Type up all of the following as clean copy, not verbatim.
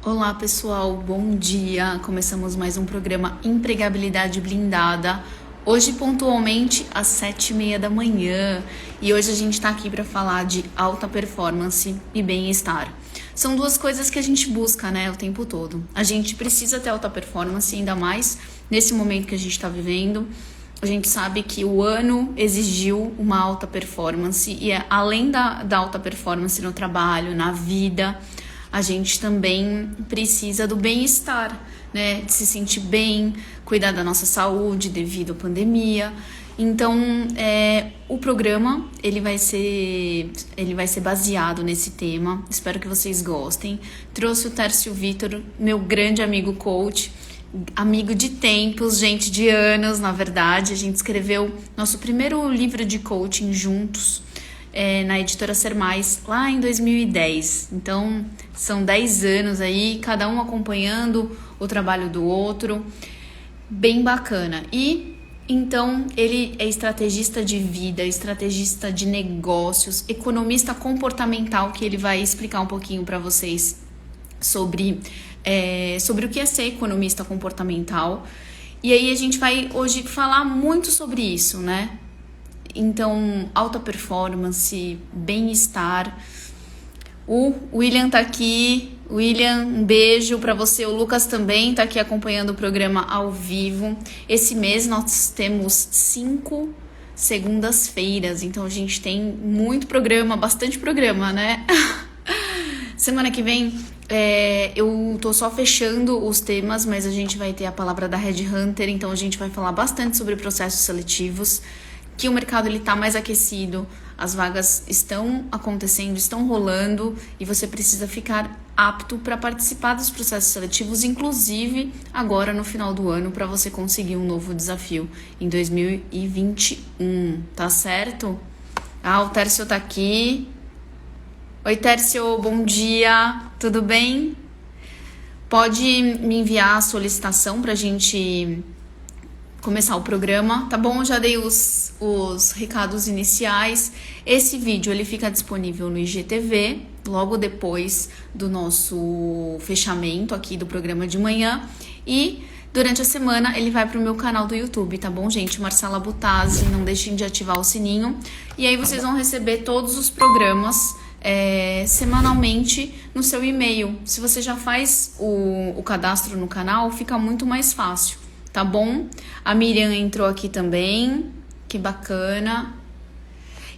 Olá pessoal, bom dia! Começamos mais um programa Empregabilidade Blindada. Hoje pontualmente às 7h30 da manhã. E hoje a gente está aqui para falar de alta performance e bem-estar. São duas coisas que a gente busca, né, o tempo todo. A gente precisa ter alta performance, ainda mais nesse momento que a gente está vivendo. A gente sabe que o ano exigiu uma alta performance e além da alta performance no trabalho, na vida, a gente também precisa do bem-estar, né? De se sentir bem, cuidar da nossa saúde devido à pandemia. Então, o programa ele vai ser baseado nesse tema. Espero que vocês gostem. Trouxe o Tércio Vitor, meu grande amigo coach, amigo de tempos, gente, de anos, na verdade. A gente escreveu nosso primeiro livro de coaching juntos, na editora Ser Mais, lá em 2010. Então, são 10 anos aí, cada um acompanhando o trabalho do outro. Bem bacana. E, então, ele é estrategista de vida, estrategista de negócios, economista comportamental, que ele vai explicar um pouquinho para vocês sobre o que é ser economista comportamental. E aí a gente vai hoje falar muito sobre isso, né? Então, alta performance, bem-estar. O William tá aqui. William, um beijo para você. O Lucas também tá aqui acompanhando o programa ao vivo. Esse mês nós temos 5 segundas-feiras, então a gente tem muito programa, bastante programa, né? Semana que vem eu tô só fechando os temas, mas a gente vai ter a palavra da Red Hunter, então a gente vai falar bastante sobre processos seletivos, que o mercado ele tá mais aquecido, as vagas estão acontecendo, estão rolando e você precisa ficar apto para participar dos processos seletivos, inclusive agora no final do ano, para você conseguir um novo desafio em 2021, tá certo? O Tércio tá aqui. Oi, Tércio, bom dia, tudo bem? Pode me enviar a solicitação para a gente começar o programa, tá bom? Eu já dei os recados iniciais. Esse vídeo ele fica disponível no IGTV, logo depois do nosso fechamento aqui do programa de manhã. E durante a semana ele vai para o meu canal do YouTube, tá bom, gente? Marcela Butazzi, não deixem de ativar o sininho. E aí vocês vão receber todos os programas semanalmente no seu e-mail. Se você já faz o cadastro no canal, fica muito mais fácil, tá bom? A Miriam entrou aqui também, que bacana.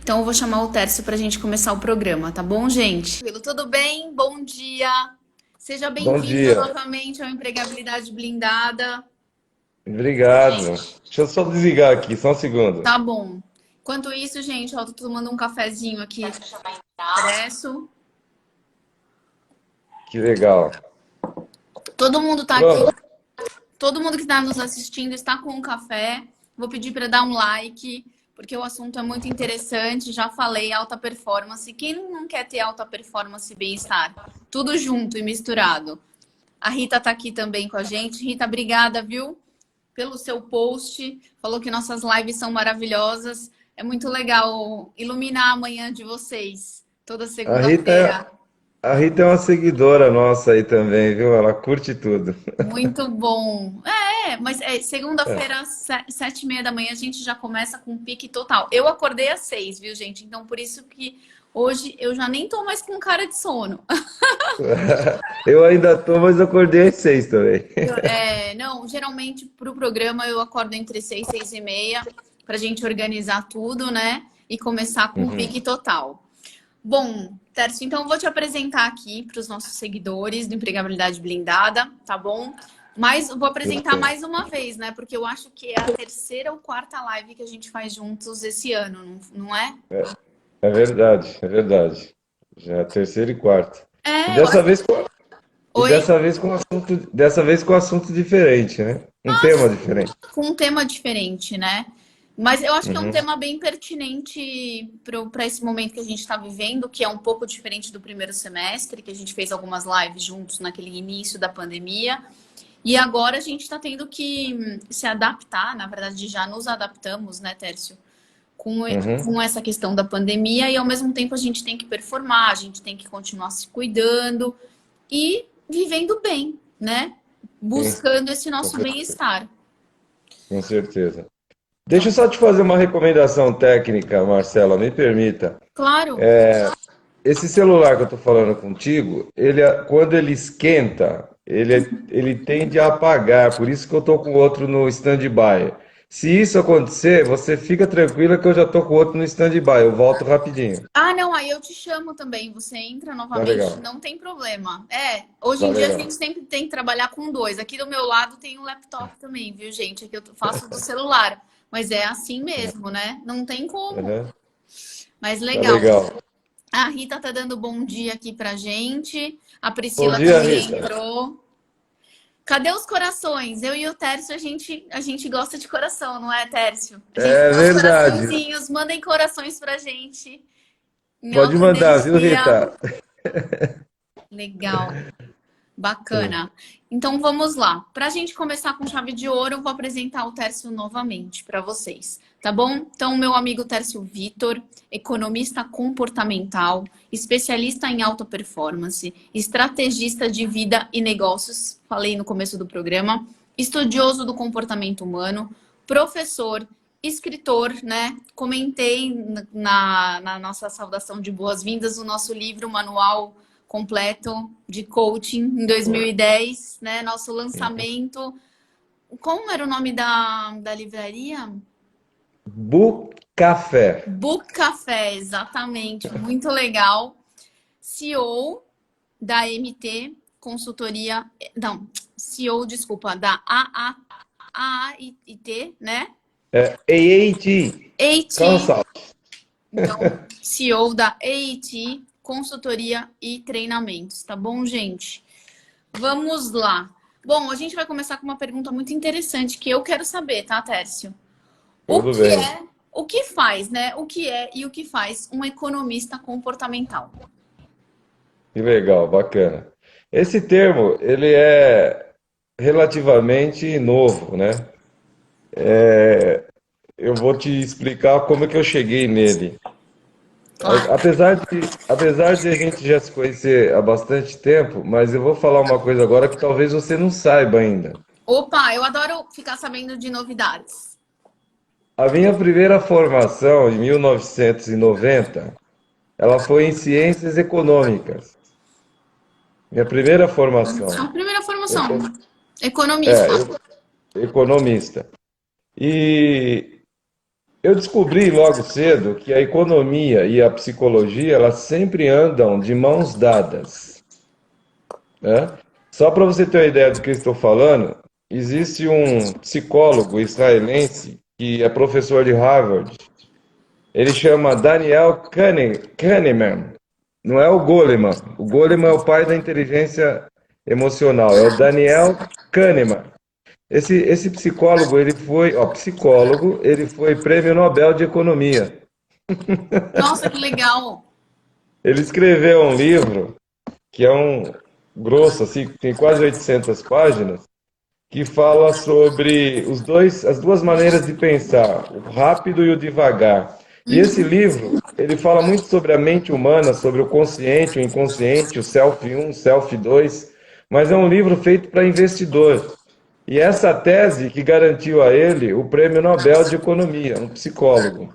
Então eu vou chamar o Tércio pra gente começar o programa, tá bom, gente? Tudo bem? Bom dia! Seja Bom bem-vindo dia, novamente ao Empregabilidade Blindada. obrigado. Deixa eu só desligar aqui, só um segundo. Tá bom. Enquanto isso, gente, ó, tô tomando um cafezinho aqui expresso. Que legal. Todo mundo tá aqui. Pronto. Todo mundo que está nos assistindo está com um café. Vou pedir para dar um like, porque o assunto é muito interessante. Já falei, alta performance. Quem não quer ter alta performance e bem-estar? Tudo junto e misturado. A Rita está aqui também com a gente. Rita, obrigada, viu? Pelo seu post. Falou que nossas lives são maravilhosas. É muito legal iluminar a manhã de vocês. Toda A Rita segunda-feira. a Rita é uma seguidora nossa aí também, viu? Ela curte tudo. Muito bom. Mas segunda-feira, 7h30 da manhã, a gente já começa com um pique total. Eu acordei às 6, viu, gente? Então, por isso que hoje eu já nem tô mais com cara de sono. Eu ainda tô, mas acordei às 6 também. Não, geralmente pro programa eu acordo entre 6 e 6h30 pra gente organizar tudo, né? E começar com um Uhum. pique total. Bom, Tércio, então eu vou te apresentar aqui para os nossos seguidores do Empregabilidade Blindada, tá bom? Mas eu vou Tudo apresentar bem. mais uma vez, né? Porque eu acho que é a terceira ou quarta live que a gente faz juntos esse ano, não é? É verdade, é verdade. Já é a terceira e quarta. E É, eu dessa acho. vez, Oi? dessa vez com assunto diferente, né? Um tema diferente. Com um tema diferente, né? Mas eu acho que é um Uhum. tema bem pertinente para esse momento que a gente está vivendo, que é um pouco diferente do primeiro semestre, que a gente fez algumas lives juntos naquele início da pandemia. E agora a gente está tendo que se adaptar, na verdade já nos adaptamos, né, Tércio? Com, Uhum. com essa questão da pandemia e ao mesmo tempo a gente tem que performar, a gente tem que continuar se cuidando e vivendo bem, né? Sim, Buscando esse com nosso certeza. bem-estar. Com certeza. Deixa Então, eu só te fazer uma recomendação técnica, Marcela, me permita. claro. Esse celular que eu estou falando contigo, quando ele esquenta, ele tende a apagar, por isso que eu estou com o outro no stand-by. Se isso acontecer, você fica tranquila que eu já estou com o outro no stand-by, eu volto rapidinho. Ah, não, aí eu te chamo também. Você entra Tá novamente, legal, não tem problema. Hoje tá em dia a gente legal. sempre tem que trabalhar com dois. Aqui do meu lado tem um laptop também, viu, gente? Aqui eu faço do celular. Mas é assim mesmo, né? Não tem como. Uhum, Mas tá legal. legal. A Rita tá dando bom dia aqui pra gente. A Bom Priscila dia, também Rita. entrou. Cadê os corações? Eu e o Tércio, a gente gosta de coração, não é, Tércio? A gente É quer os verdade. coraçõezinhos. Mandem corações pra gente. Em Pode alta mandar, viu, energia. Rita? Legal. Bacana. Então vamos lá. Para a gente começar com chave de ouro, eu vou apresentar o Tércio novamente para vocês, tá bom? Então, meu amigo Tércio Vitor, economista comportamental, especialista em alta performance, estrategista de vida e negócios, falei no começo do programa, estudioso do comportamento humano, professor, escritor, né? Comentei na nossa saudação de boas-vindas o nosso livro, Manual Completo de Coaching em 2010, né? Nosso lançamento. Como era o nome da livraria? Café. Book Café, exatamente. Muito legal. CEO da MT Consultoria. Não, CEO, desculpa, da AAIT, né? AAT, AT. Consult. Então, CEO da AAT Consultoria e Treinamentos, tá bom, gente? Vamos lá. Bom, a gente vai começar com uma pergunta muito interessante que eu quero saber, tá, Tércio? O Tudo que bem. é, o que faz, né? O que é e o que faz um economista comportamental? Que legal, bacana. Esse termo, ele é relativamente novo, né? Eu vou te explicar como é que eu cheguei nele. Claro. Apesar de a gente já se conhecer há bastante tempo, mas eu vou falar uma coisa agora que talvez você não saiba ainda. Opa, eu adoro ficar sabendo de novidades. A minha primeira formação, em 1990, ela foi em ciências econômicas. Minha primeira A formação. primeira Eu, formação, eu- economista. economista. E eu descobri logo cedo que a economia e a psicologia elas sempre andam de mãos dadas, né? Só para você ter uma ideia do que eu estou falando, existe um psicólogo israelense que é professor de Harvard. Ele chama Daniel Kahneman. Não é o Goleman. O Goleman é o pai da inteligência emocional. É o Daniel Kahneman. Esse psicólogo, ele foi prêmio Nobel de Economia. Nossa, que legal. Ele escreveu um livro que é um grosso, assim, tem quase 800 páginas, que fala sobre as duas maneiras de pensar, o rápido e o devagar. E esse livro, ele fala muito sobre a mente humana, sobre o consciente, o inconsciente, o self um, o self 2, mas é um livro feito para investidor. E essa tese que garantiu a ele o Prêmio Nobel de Economia, um psicólogo.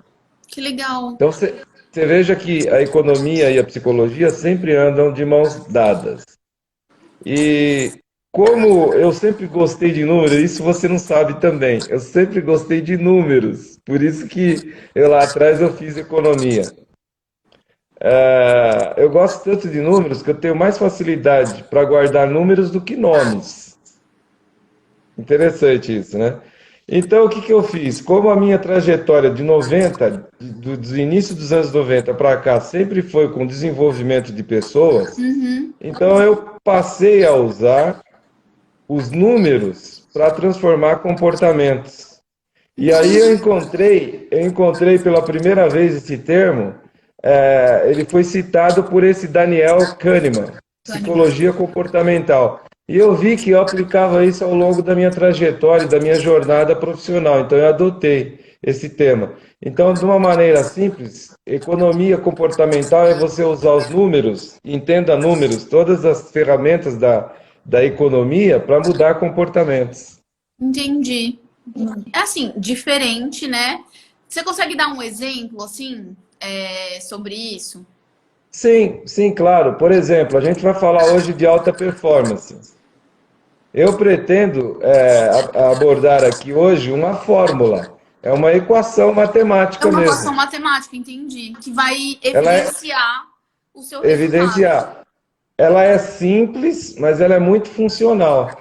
Que legal. Então você veja que a economia e a psicologia sempre andam de mãos dadas. E como eu sempre gostei de números, isso você não sabe também. Eu sempre gostei de números, por isso que eu lá atrás eu fiz economia. Eu gosto tanto de números que eu tenho mais facilidade para guardar números do que nomes. Interessante isso, né? Então, o que que eu fiz? Como a minha trajetória de 90, do início dos anos 90 para cá, sempre foi com desenvolvimento de pessoas, Uhum. então eu passei a usar os números para transformar comportamentos. E aí eu encontrei pela primeira vez esse termo, ele foi citado por esse Daniel Kahneman, Kahneman. psicologia comportamental. E eu vi que eu aplicava isso ao longo da minha trajetória, da minha jornada profissional. Então eu adotei esse tema. Então, de uma maneira simples, economia comportamental é você usar os números, entenda números, todas as ferramentas da da economia para mudar comportamentos. Entendi. É assim, diferente, né? Você consegue dar um exemplo, assim, sobre isso? Sim, sim, claro. Por exemplo, a gente vai falar hoje de alta performance. Eu pretendo abordar aqui hoje uma fórmula, é uma equação É matemática uma equação mesmo. matemática, entendi. Que vai Ela é evidenciar o seu resultado. evidenciar. Ela é simples, mas ela é muito funcional.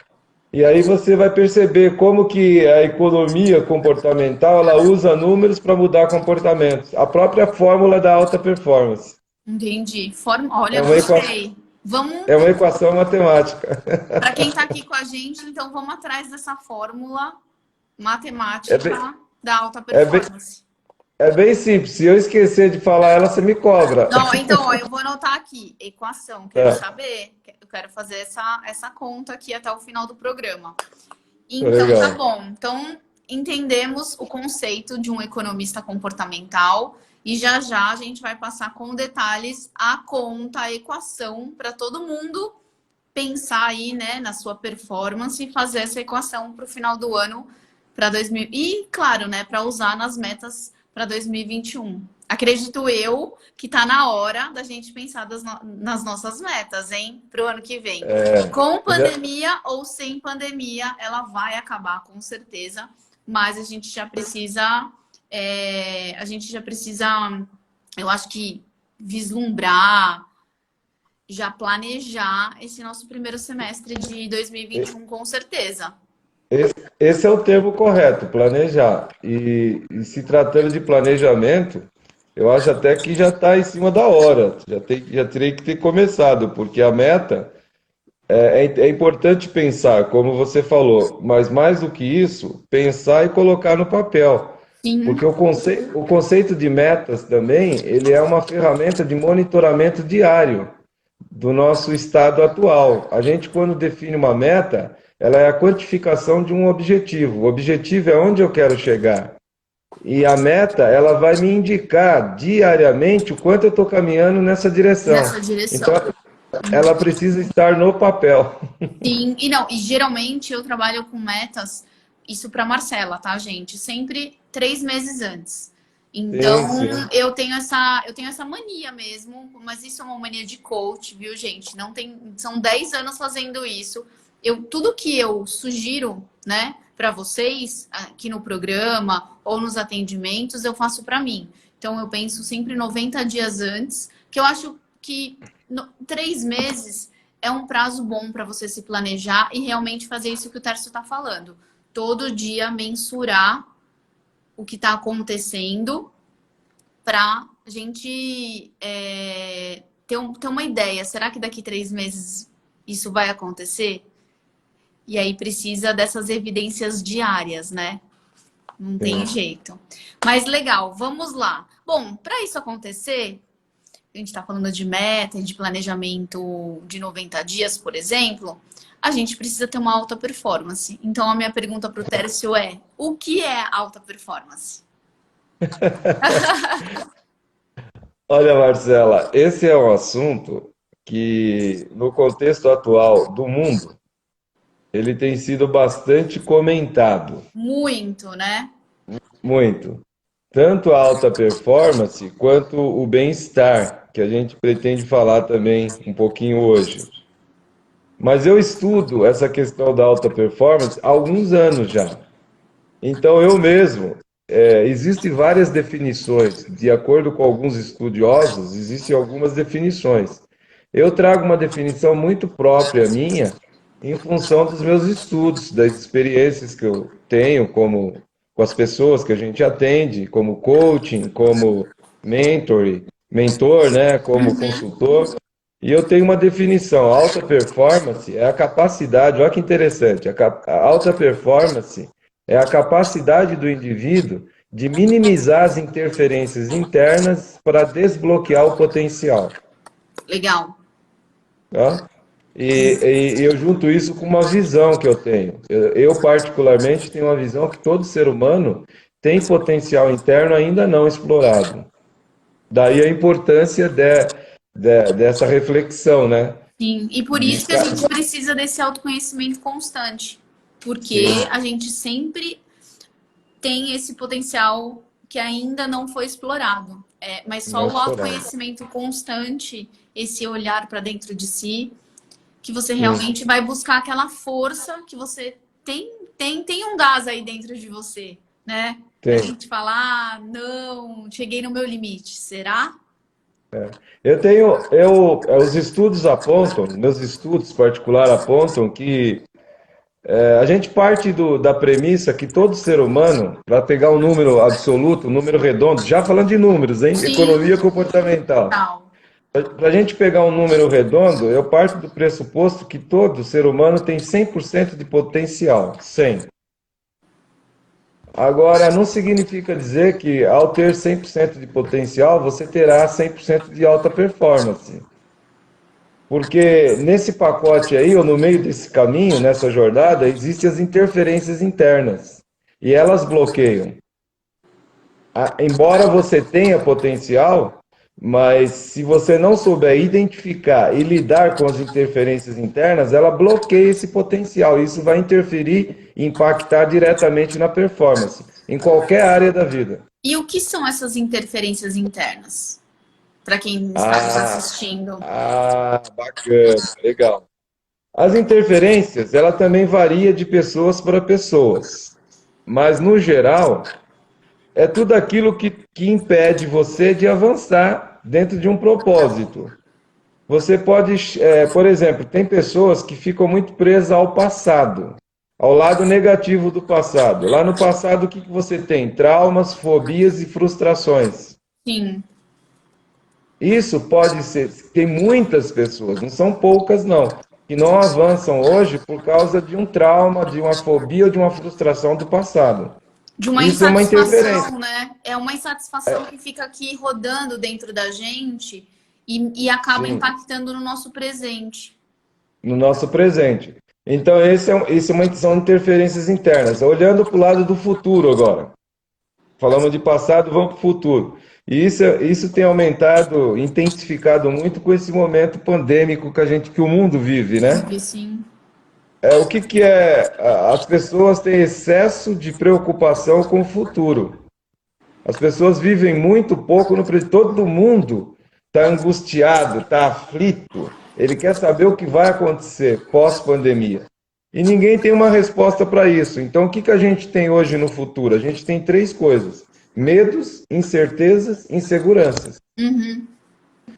E aí você vai perceber como que a economia comportamental ela usa números para mudar comportamentos. A própria fórmula da alta performance. Entendi. Olha, É uma gostei. Vamos, é uma equação matemática. para quem está aqui com a gente, então vamos atrás dessa fórmula É bem, matemática da alta é bem, performance. é bem simples. Se eu esquecer de falar ela, você me cobra. Não, então, ó, eu vou anotar aqui, equação, quero Tá, saber, eu quero fazer essa conta aqui até o final do programa. Então, tá legal. bom. Então, entendemos o conceito de um economista comportamental e já já a gente vai passar com detalhes a conta, a equação, para todo mundo pensar aí, né, na sua performance e fazer essa equação para o final do ano, para 2000 e, claro, né, para usar nas metas para 2021. Acredito eu que está na hora da gente pensar nas nossas metas, hein, para o ano que vem. Com Já- pandemia ou sem pandemia, ela vai acabar com certeza, mas a gente já precisa, eu acho que vislumbrar, já planejar esse nosso primeiro semestre de 2021 com certeza. Esse é o termo correto, planejar. E se tratando de planejamento, eu acho até que já está em cima da hora. Já teria que ter começado, porque a meta é importante pensar, como você falou, mas mais do que isso, pensar e colocar no papel. Porque Sim, o conceito de metas também, ele é uma ferramenta de monitoramento diário do nosso estado atual. A gente, quando define uma meta, ela é a quantificação de um objetivo. O objetivo é onde eu quero chegar. E a meta, ela vai me indicar diariamente o quanto eu estou caminhando nessa nessa direção. Então, direção. ela precisa estar no papel. Sim, e não, e geralmente eu trabalho com metas, isso para Marcela, tá, gente? Sempre 3 meses antes. Então, Sim, sim. eu tenho essa mania mesmo, mas isso é uma mania de coach, viu, gente? Não tem, são 10 anos fazendo isso. Tudo que eu sugiro, né, para vocês aqui no programa ou nos atendimentos, eu faço para mim. Então, eu penso sempre 90 dias antes, que eu acho que 3 meses é um prazo bom para você se planejar e realmente fazer isso que o Tércio está falando. Todo dia mensurar o que está acontecendo para a gente ter uma ideia. Será que daqui 3 meses isso vai acontecer? E aí precisa dessas evidências diárias, né? Não tem Sim. jeito. Mas legal, vamos lá. Bom, para isso acontecer, a gente está falando de meta, de planejamento de 90 dias, por exemplo, a gente precisa ter uma alta performance. Então, a minha pergunta para o Tércio é: o que é alta performance? Olha, Marcela, esse é um assunto que, no contexto atual do mundo, ele tem sido bastante comentado, Muito, né? muito. Tanto a alta performance quanto o bem-estar, que a gente pretende falar também um pouquinho hoje. Mas eu estudo essa questão da alta performance há alguns anos já. Então eu mesmo, existem várias definições, de acordo com alguns estudiosos, existem algumas definições. Eu trago uma definição muito própria minha, em função dos meus estudos, das experiências que eu tenho com as pessoas que a gente atende, como coaching, como mentor, né, como consultor. E eu tenho uma definição, alta performance é a capacidade, olha que interessante, a alta performance é a capacidade do indivíduo de minimizar as interferências internas para desbloquear o potencial. Legal. Tá? E eu junto isso com uma visão que eu tenho. Eu, particularmente, tenho uma visão que todo ser humano tem potencial interno ainda não explorado. Daí a importância dessa reflexão, né? Sim, e por E, isso que a gente precisa desse autoconhecimento constante, porque sim, a gente sempre tem esse potencial que ainda não foi explorado. Mas só não o explorado. autoconhecimento constante, esse olhar para dentro de si, que você Sim, realmente vai buscar aquela força que você tem um gás aí dentro de você, né? Pra tem. gente falar, ah, não, cheguei no meu limite. Será? Os estudos apontam, meus estudos particulares apontam que a gente parte da premissa que todo ser humano, para pegar um número absoluto, um número redondo, já falando de números, hein? Sim, Economia comportamental. tal. Para a gente pegar um número redondo, eu parto do pressuposto que todo ser humano tem 100% de potencial, 100. Agora, não significa dizer que ao ter 100% de potencial, você terá 100% de alta performance. Porque nesse pacote aí, ou no meio desse caminho, nessa jornada, existem as interferências internas. E elas bloqueiam. Embora você tenha potencial, mas se você não souber identificar e lidar com as interferências internas, ela bloqueia esse potencial. Isso vai interferir e impactar diretamente na performance, em qualquer área da vida. E o que são essas interferências internas? Para quem está nos Ah, assistindo. bacana, legal. As interferências, ela também varia de pessoas para pessoas, mas no geral, é tudo aquilo que impede você de avançar dentro de um propósito. Você pode, por exemplo, tem pessoas que ficam muito presas ao passado, ao lado negativo do passado. Lá no passado, o que você tem? Traumas, fobias e frustrações. Sim, Isso pode ser, tem muitas pessoas, não são poucas não, que não avançam hoje por causa de um trauma, de uma fobia ou de uma frustração do passado. de uma Isso é uma interferência. insatisfação, né? É uma insatisfação que fica aqui rodando dentro da gente e acaba Sim, impactando no nosso presente. no nosso presente. Então, são interferências internas. Olhando para o lado do futuro agora. Falamos de passado, vamos para o futuro. E isso tem aumentado, intensificado muito com esse momento pandêmico que o mundo vive, né? Vive sim. O que que é? As pessoas têm excesso de preocupação com o futuro. As pessoas vivem muito pouco no presente. Todo mundo está angustiado, está aflito. Ele quer saber o que vai acontecer pós-pandemia. E ninguém tem uma resposta para isso. Então, o que que a gente tem hoje no futuro? A gente tem três coisas: medos, incertezas, inseguranças. Uhum.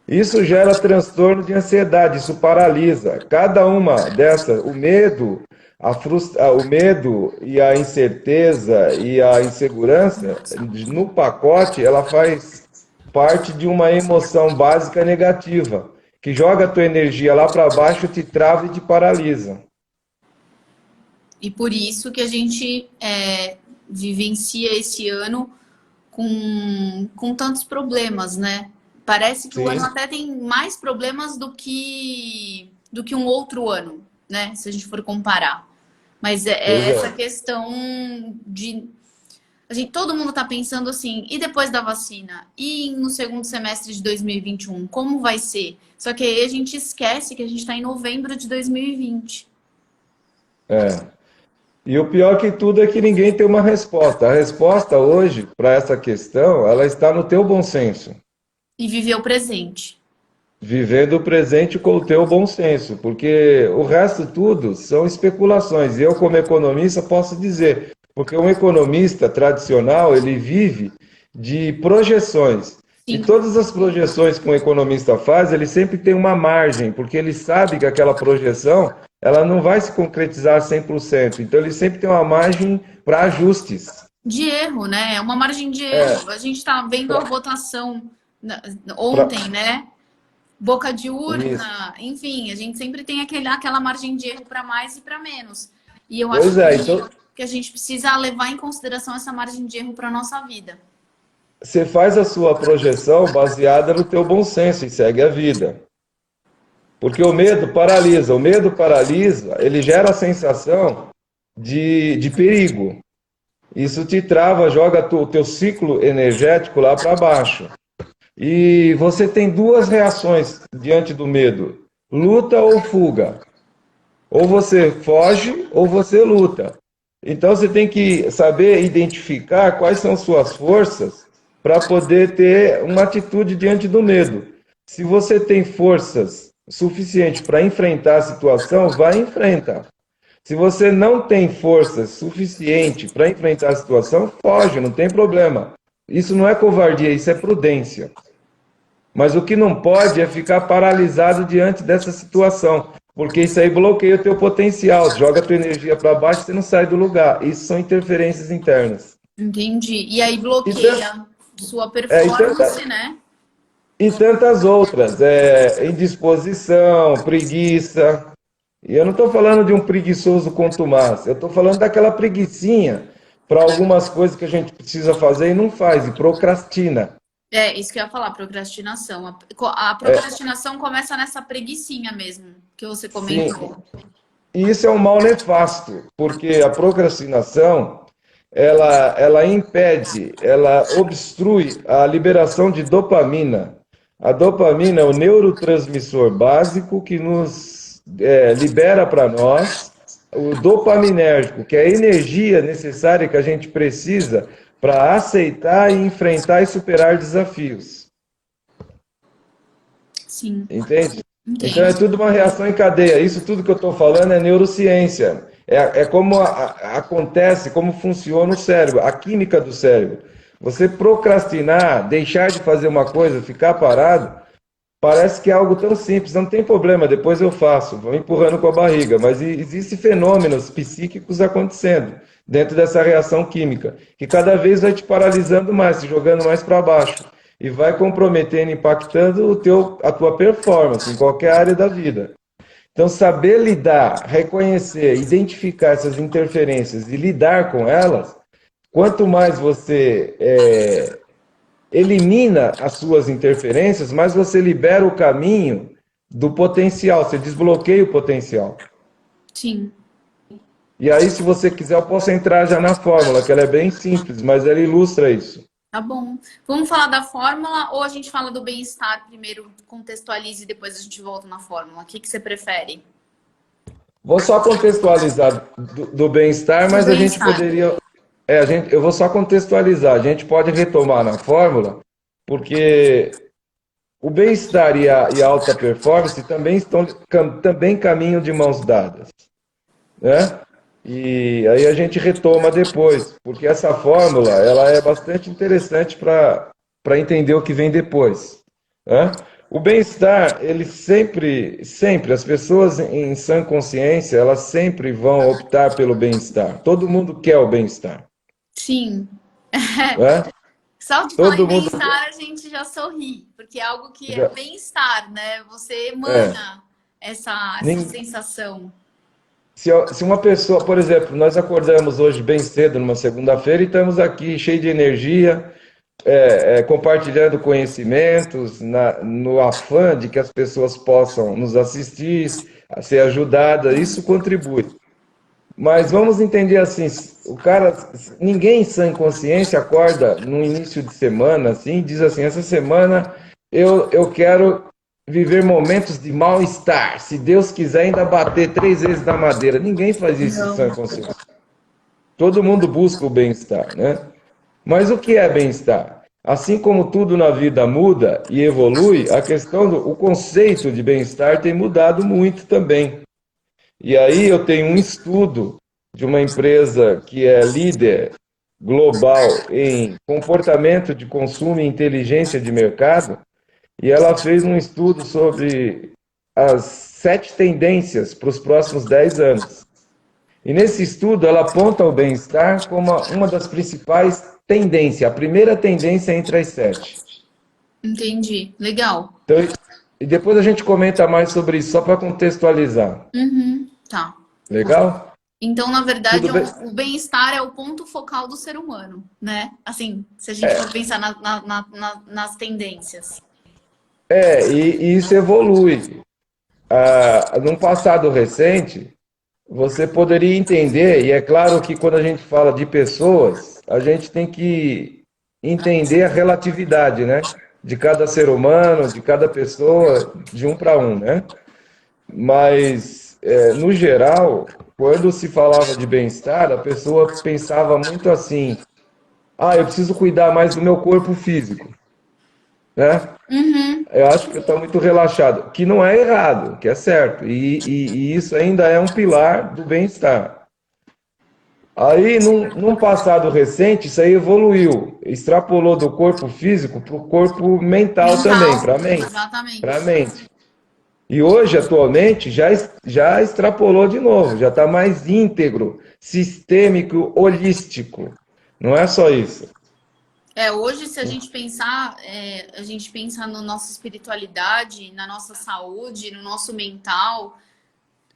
Isso gera transtorno de ansiedade, isso paralisa. Cada uma dessas, o medo e a incerteza e a insegurança, no pacote, ela faz parte de uma emoção básica negativa, que joga a tua energia lá para baixo, te trava e te paralisa. E por isso que a gente vivencia esse ano com tantos problemas, né? Parece que o ano Sim, até tem mais problemas do que um outro ano, né? Se a gente for comparar. Mas é pois essa é. questão de todo mundo tá pensando assim, e depois da vacina? E no segundo semestre de 2021, como vai ser? Só que aí a gente esquece que a gente está em novembro de 2020. É. E o pior que tudo é que ninguém tem uma resposta. A resposta hoje para essa questão, ela está no teu bom senso. E viver o presente. Vivendo o presente com o teu bom senso, porque o resto tudo são especulações. E eu, como economista, posso dizer, porque um economista tradicional, ele vive de projeções. E Sim, todas as projeções que um economista faz, ele sempre tem uma margem, porque ele sabe que aquela projeção, ela não vai se concretizar 100%. Então, ele sempre tem uma margem para ajustes. de erro, né? É uma margem de É, erro. A gente está vendo a votação pra, ontem, né? Boca de isso. urna, enfim, a gente sempre tem aquela margem de erro para mais e para menos. E eu acho Pois é, então que a gente precisa levar em consideração essa margem de erro para nossa vida. você faz a sua projeção baseada no teu bom senso e segue a vida. Porque o medo paralisa, ele gera a sensação de perigo. Isso te trava, joga o teu ciclo energético lá para baixo. E você tem duas reações diante do medo. luta ou fuga. Ou você foge ou você luta. Então você tem que saber identificar quais são suas forças para poder ter uma atitude diante do medo. Se você tem forças suficientes para enfrentar a situação, vai e enfrenta. Se você não tem forças suficientes para enfrentar a situação, foge, não tem problema. Isso não é covardia, isso é prudência. Mas o que não pode é ficar paralisado diante dessa situação, porque isso aí bloqueia o teu potencial, joga a tua energia para baixo e você não sai do lugar. Isso são interferências internas. Entendi. E aí E, tan- bloqueia sua é, e, tanta- performance, né? e tantas outras, indisposição, preguiça. E eu não estou falando de um preguiçoso contumaz, eu estou falando daquela preguicinha para algumas coisas que a gente precisa fazer e não faz, e procrastina. É, isso que eu ia falar, procrastinação. A procrastinação começa nessa preguicinha mesmo, que você Sim, comentou. e isso é um mal nefasto, porque a procrastinação, ela impede, ela obstrui a liberação de dopamina. A dopamina é o neurotransmissor básico que nos libera para nós o dopaminérgico, que é a energia necessária que a gente precisa para aceitar e enfrentar e superar desafios. Sim, Entende? Então é entendo. tudo uma reação em cadeia. Isso tudo que eu estou falando é neurociência. É como acontece, como funciona o cérebro, a química do cérebro. Você procrastinar, deixar de fazer uma coisa, ficar parado, parece que é algo tão simples, não tem problema, depois eu faço, vou empurrando com a barriga. Mas existem fenômenos psíquicos acontecendo dentro dessa reação química, que cada vez vai te paralisando mais, te jogando mais para baixo e vai comprometendo, impactando a tua performance em qualquer área da vida. Então, saber lidar, reconhecer, identificar essas interferências e lidar com elas, quanto mais você elimina as suas interferências, mais você libera o caminho do potencial, você desbloqueia o potencial. Sim. E aí, se você quiser, eu posso entrar já na fórmula, que ela é bem simples, mas ela ilustra isso. Tá bom. Vamos falar da fórmula ou a gente fala do bem-estar primeiro, contextualize e depois a gente volta na fórmula? O que que você prefere? Vou só contextualizar do bem-estar, Do mas a gente bem-estar. poderia. Eu vou só contextualizar. A gente pode retomar na fórmula, porque o bem-estar e a alta performance também caminham de mãos dadas, né? E aí a gente retoma depois, porque essa fórmula ela é bastante interessante para entender o que vem depois, né? O bem-estar, ele sempre, as pessoas em sã consciência, elas sempre vão optar pelo bem-estar. Todo mundo quer o bem-estar, Sim. né? Só de falar em Todo mundo bem-estar a gente já sorri, porque é algo que é já, bem-estar, né? Você é, emana essa nin- sensação. se uma pessoa, por exemplo, nós acordamos hoje bem cedo, numa segunda-feira, e estamos aqui cheio de energia, compartilhando conhecimentos, no afã de que as pessoas possam nos assistir, a ser ajudadas, isso contribui. Mas vamos entender assim, ninguém em sã consciência acorda no início de semana, assim, diz assim, essa semana eu quero viver momentos de mal-estar, se Deus quiser ainda bater 3 vezes na madeira. Ninguém faz isso em sã Não. consciência. Todo mundo busca o bem-estar, né? Mas o que é bem-estar? Assim como tudo na vida muda e evolui, o conceito de bem-estar tem mudado muito também. E aí eu tenho um estudo de uma empresa que é líder global em comportamento de consumo e inteligência de mercado, e ela fez um estudo sobre as 7 tendências para os próximos 10 anos. E nesse estudo ela aponta o bem-estar como uma das principais tendências, a primeira tendência entre as 7. Entendi. Legal. Então, e depois a gente comenta mais sobre isso, só para contextualizar. Uhum. Tá. Legal? Então, na verdade, Tudo bem? o bem-estar é o ponto focal do ser humano, né? Assim, se a gente for pensar nas tendências. E isso evolui. Num passado recente, você poderia entender, e é claro que quando a gente fala de pessoas, a gente tem que entender a relatividade, né? De cada ser humano, de cada pessoa, de um para um, né? Mas, no geral, quando se falava de bem-estar, a pessoa pensava muito assim: ah, eu preciso cuidar mais do meu corpo físico, né? Uhum. Eu acho que está muito relaxado, que não é errado, que é certo, e isso ainda é um pilar do bem-estar. Aí, num passado recente, isso aí evoluiu, extrapolou do corpo físico para o corpo mental também, Mental, para a mente, para a exatamente. mente. E hoje, atualmente, já extrapolou de novo, já está mais íntegro, sistêmico, holístico. Não é só isso. Hoje, se a gente pensar, a gente pensa na nossa espiritualidade, na nossa saúde, no nosso mental.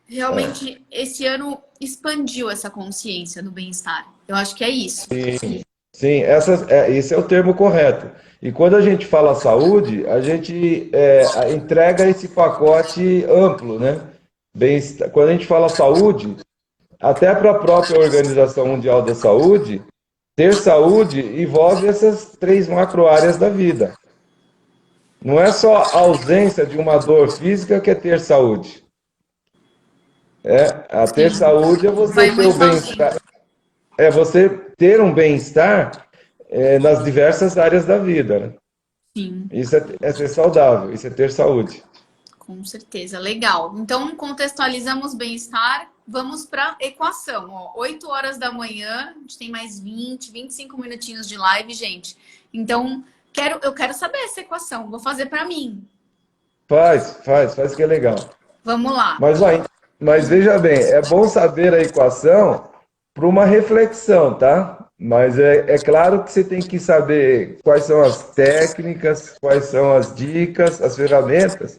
Realmente, esse ano expandiu essa consciência do bem-estar. Eu acho que é isso. Sim, esse é o termo correto. E quando a gente fala saúde, a gente entrega esse pacote amplo, né? Quando a gente fala saúde, até para a própria Organização Mundial da Saúde, ter saúde envolve essas três macro-áreas da vida. Não é só a ausência de uma dor física que é ter saúde. A ter Sim, saúde é você vai ter o muito além. bem-estar, é você ter um bem-estar nas diversas áreas da vida, né? Sim, Isso é ser saudável, isso é ter saúde. com certeza. Legal. Então, contextualizamos bem-estar. Vamos para equação. Ó, 8 horas da manhã, a gente tem mais 25 minutinhos de live, gente. Então, eu quero saber essa equação. Vou fazer para mim. Faz que é legal. Vamos lá. Mas, ó, mas veja bem, é bom saber a equação para uma reflexão, tá? Mas é claro que você tem que saber quais são as técnicas, quais são as dicas, as ferramentas,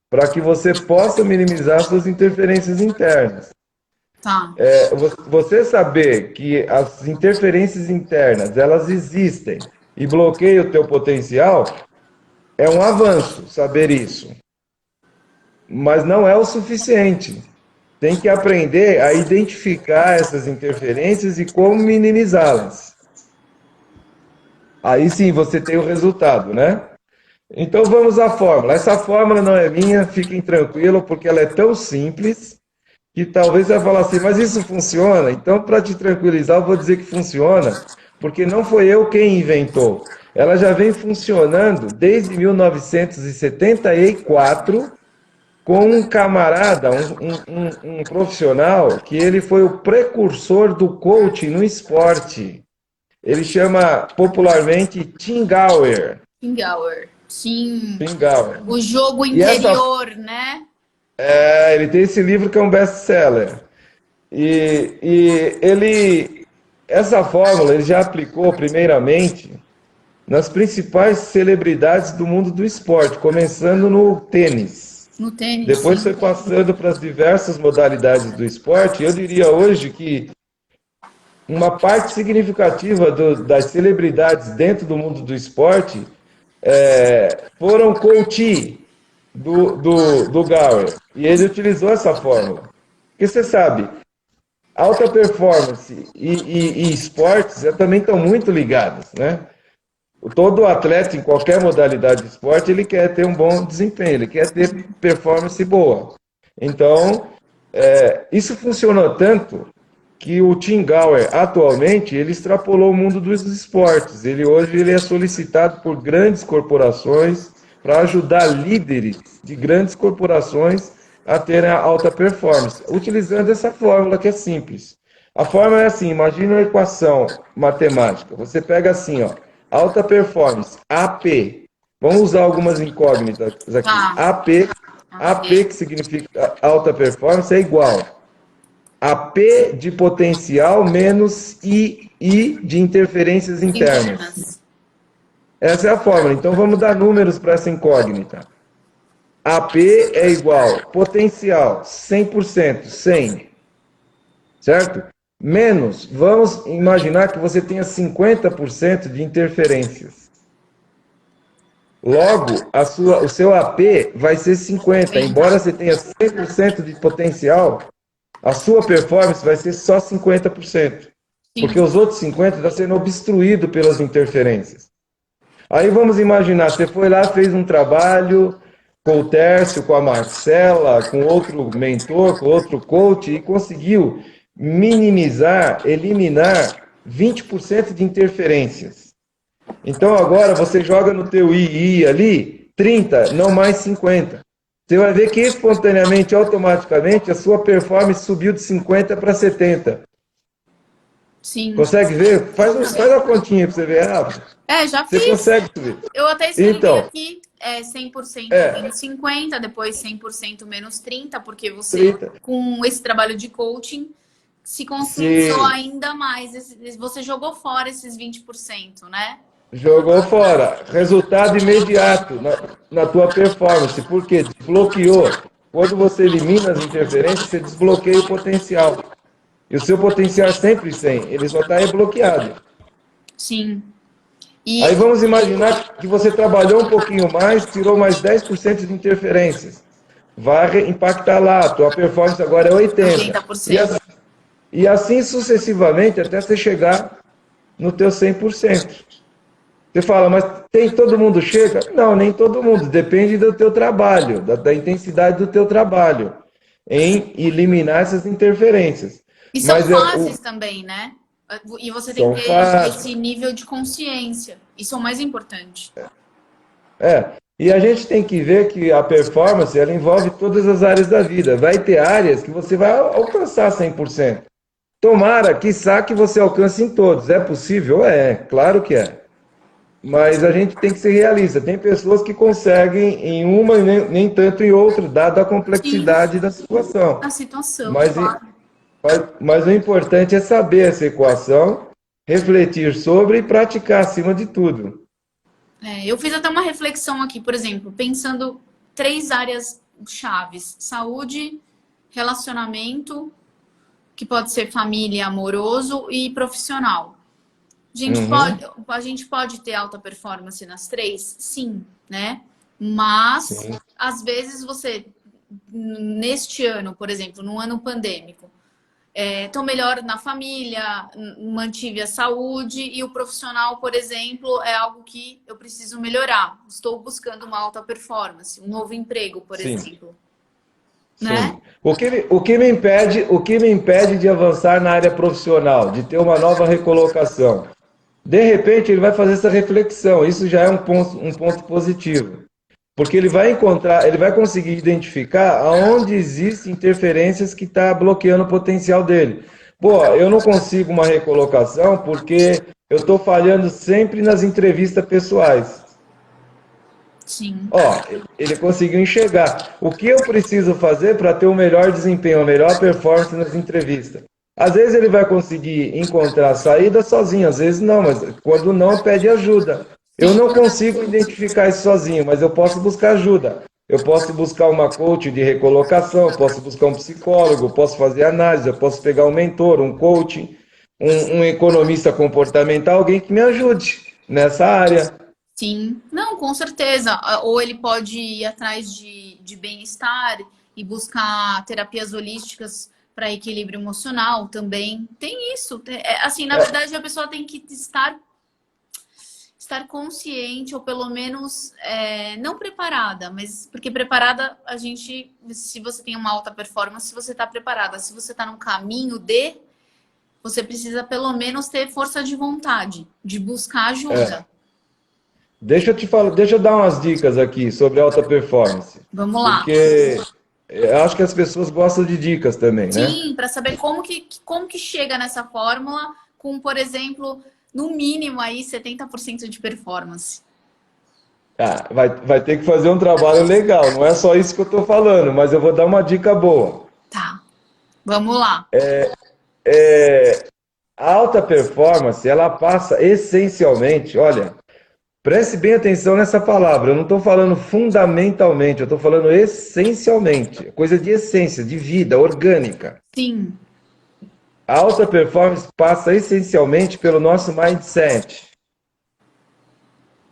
para que você possa minimizar suas interferências internas. Tá. Você saber que as interferências internas, elas existem e bloqueiam o teu potencial, é um avanço saber isso, mas não é o suficiente. Tem que aprender a identificar essas interferências e como minimizá-las. Aí sim você tem o resultado, né? Então vamos à fórmula. Essa fórmula não é minha, fiquem tranquilos, porque ela é tão simples que talvez você vai falar assim, mas isso funciona? Então, para te tranquilizar, eu vou dizer que funciona, porque não foi eu quem inventou. Ela já vem funcionando desde 1974 com um camarada, um profissional, que ele foi o precursor do coaching no esporte. Ele chama popularmente Tim Gauer. Fingour. Sim. Tim Gauer. O jogo E interior, né? ele tem esse livro que é um best-seller. Essa fórmula ele já aplicou primeiramente nas principais celebridades do mundo do esporte, começando no tênis. No tênis, Depois sim. foi passando para as diversas modalidades do esporte. Eu diria hoje que uma parte significativa das celebridades dentro do mundo do esporte foram coach do Gower. E ele utilizou essa fórmula. Porque você sabe, alta performance e esportes também estão muito ligados, né? Todo atleta, em qualquer modalidade de esporte, ele quer ter um bom desempenho, ele quer ter performance boa. Então, isso funcionou tanto que o Tim Gauer, atualmente, ele extrapolou o mundo dos esportes. Hoje ele é solicitado por grandes corporações para ajudar líderes de grandes corporações a terem a alta performance, utilizando essa fórmula que é simples. A fórmula é assim, imagina uma equação matemática. Você pega assim, ó, alta performance, AP. Vamos usar algumas incógnitas aqui. Tá. AP que significa alta performance, é igual a P de potencial menos I de interferências internas. Essa é a fórmula. Então vamos dar números para essa incógnita. AP é igual potencial 100%, 100, certo? Menos, vamos imaginar que você tenha 50% de interferências. Logo, o seu AP vai ser 50, embora você tenha 100% de potencial, a sua performance vai ser só 50%, porque os outros 50% estão sendo obstruídos pelas interferências. Aí vamos imaginar, você foi lá, fez um trabalho, com o Tércio, com a Marcela, com outro mentor, com outro coach, e conseguiu minimizar, eliminar 20% de interferências. Então agora você joga no teu II ali 30, não mais 50. Você vai ver que espontaneamente, automaticamente, a sua performance subiu de 50 para 70. Sim. Consegue ver? Faz a continha para você ver rápido. Já Você fiz. consegue subir. Eu até escrevi Então, aqui 100% é, menos 50, depois 100% menos 30, porque você, 30. com esse trabalho de coaching, se conscientizou Se ainda mais. Você jogou fora esses 20%, né? jogou fora. Resultado imediato na tua performance. Por quê? Desbloqueou. Quando você elimina as interferências, você desbloqueia o potencial. E o seu potencial é sempre 100. Ele só está bloqueado. Sim. Aí E vamos imaginar que você trabalhou um pouquinho mais, tirou mais 10% de interferências. Vai impactar lá, a tua performance agora é 80. 80%. E assim sucessivamente até você chegar no teu 100%. Você fala, mas todo mundo chega? Não, nem todo mundo. Depende do teu trabalho, da intensidade do teu trabalho em eliminar essas interferências. E são Mas fases também, né? E você tem são que ter fases. esse nível de consciência. Isso é o mais importante. E a gente tem que ver que a performance, ela envolve todas as áreas da vida. Vai ter áreas que você vai alcançar 100%. Tomara, quiçá, que você alcance em todos. É possível? É, claro que é. Mas a gente tem que ser realista. Tem pessoas que conseguem em uma e nem tanto em outra, dada a Sim, complexidade da situação. a situação, Mas, claro. mas o importante é saber essa equação, refletir sobre e praticar acima de tudo. Eu fiz até uma reflexão aqui, por exemplo, pensando 3 áreas chaves: saúde, relacionamento, que pode ser família, amoroso e profissional. Uhum, A gente pode ter alta performance nas 3? Sim, né? Mas, sim. às vezes, você, neste ano, por exemplo, num ano pandêmico, estou melhor na família, mantive a saúde e o profissional, por exemplo, é algo que eu preciso melhorar. Estou buscando uma alta performance, um novo emprego, por Sim. exemplo, né? Sim. O que me impede de avançar na área profissional, de ter uma nova recolocação? De repente, ele vai fazer essa reflexão. Isso já é um ponto positivo. Porque ele vai encontrar, ele vai conseguir identificar aonde existem interferências que está bloqueando o potencial dele. Pô, eu não consigo uma recolocação porque eu estou falhando sempre nas entrevistas pessoais. Sim, Ó, ele conseguiu enxergar. O que eu preciso fazer para ter um melhor desempenho, uma melhor performance nas entrevistas? Às vezes ele vai conseguir encontrar a saída sozinho, às vezes não, mas quando não, pede ajuda. Eu sim, não consigo identificar isso sozinho, mas eu posso buscar ajuda. Eu posso buscar uma coach de recolocação, eu posso buscar um psicólogo, eu posso fazer análise, eu posso pegar um mentor, um coach, um economista comportamental, alguém que me ajude nessa área. sim. Não, com certeza. Ou ele pode ir atrás de bem-estar e buscar terapias holísticas para equilíbrio emocional também. Tem isso. Assim, na verdade, a pessoa tem que estar consciente, ou pelo menos não preparada, mas porque preparada a gente, se você tem uma alta performance, você está preparada. Se você está no caminho você precisa pelo menos ter força de vontade, de buscar ajuda. Deixa eu te falar, deixa eu dar umas dicas aqui sobre alta performance, Vamos lá. porque eu acho que as pessoas gostam de dicas também, né? Sim, para saber como que chega nessa fórmula com, por exemplo, no mínimo aí 70% de performance. Ah, vai ter que fazer um trabalho legal, não é só isso que eu estou falando, mas eu vou dar uma dica boa. Tá, vamos lá. A alta performance, ela passa essencialmente, olha, preste bem atenção nessa palavra, eu não estou falando fundamentalmente, eu estou falando essencialmente, coisa de essência, de vida, orgânica. Sim, A alta performance passa essencialmente pelo nosso mindset,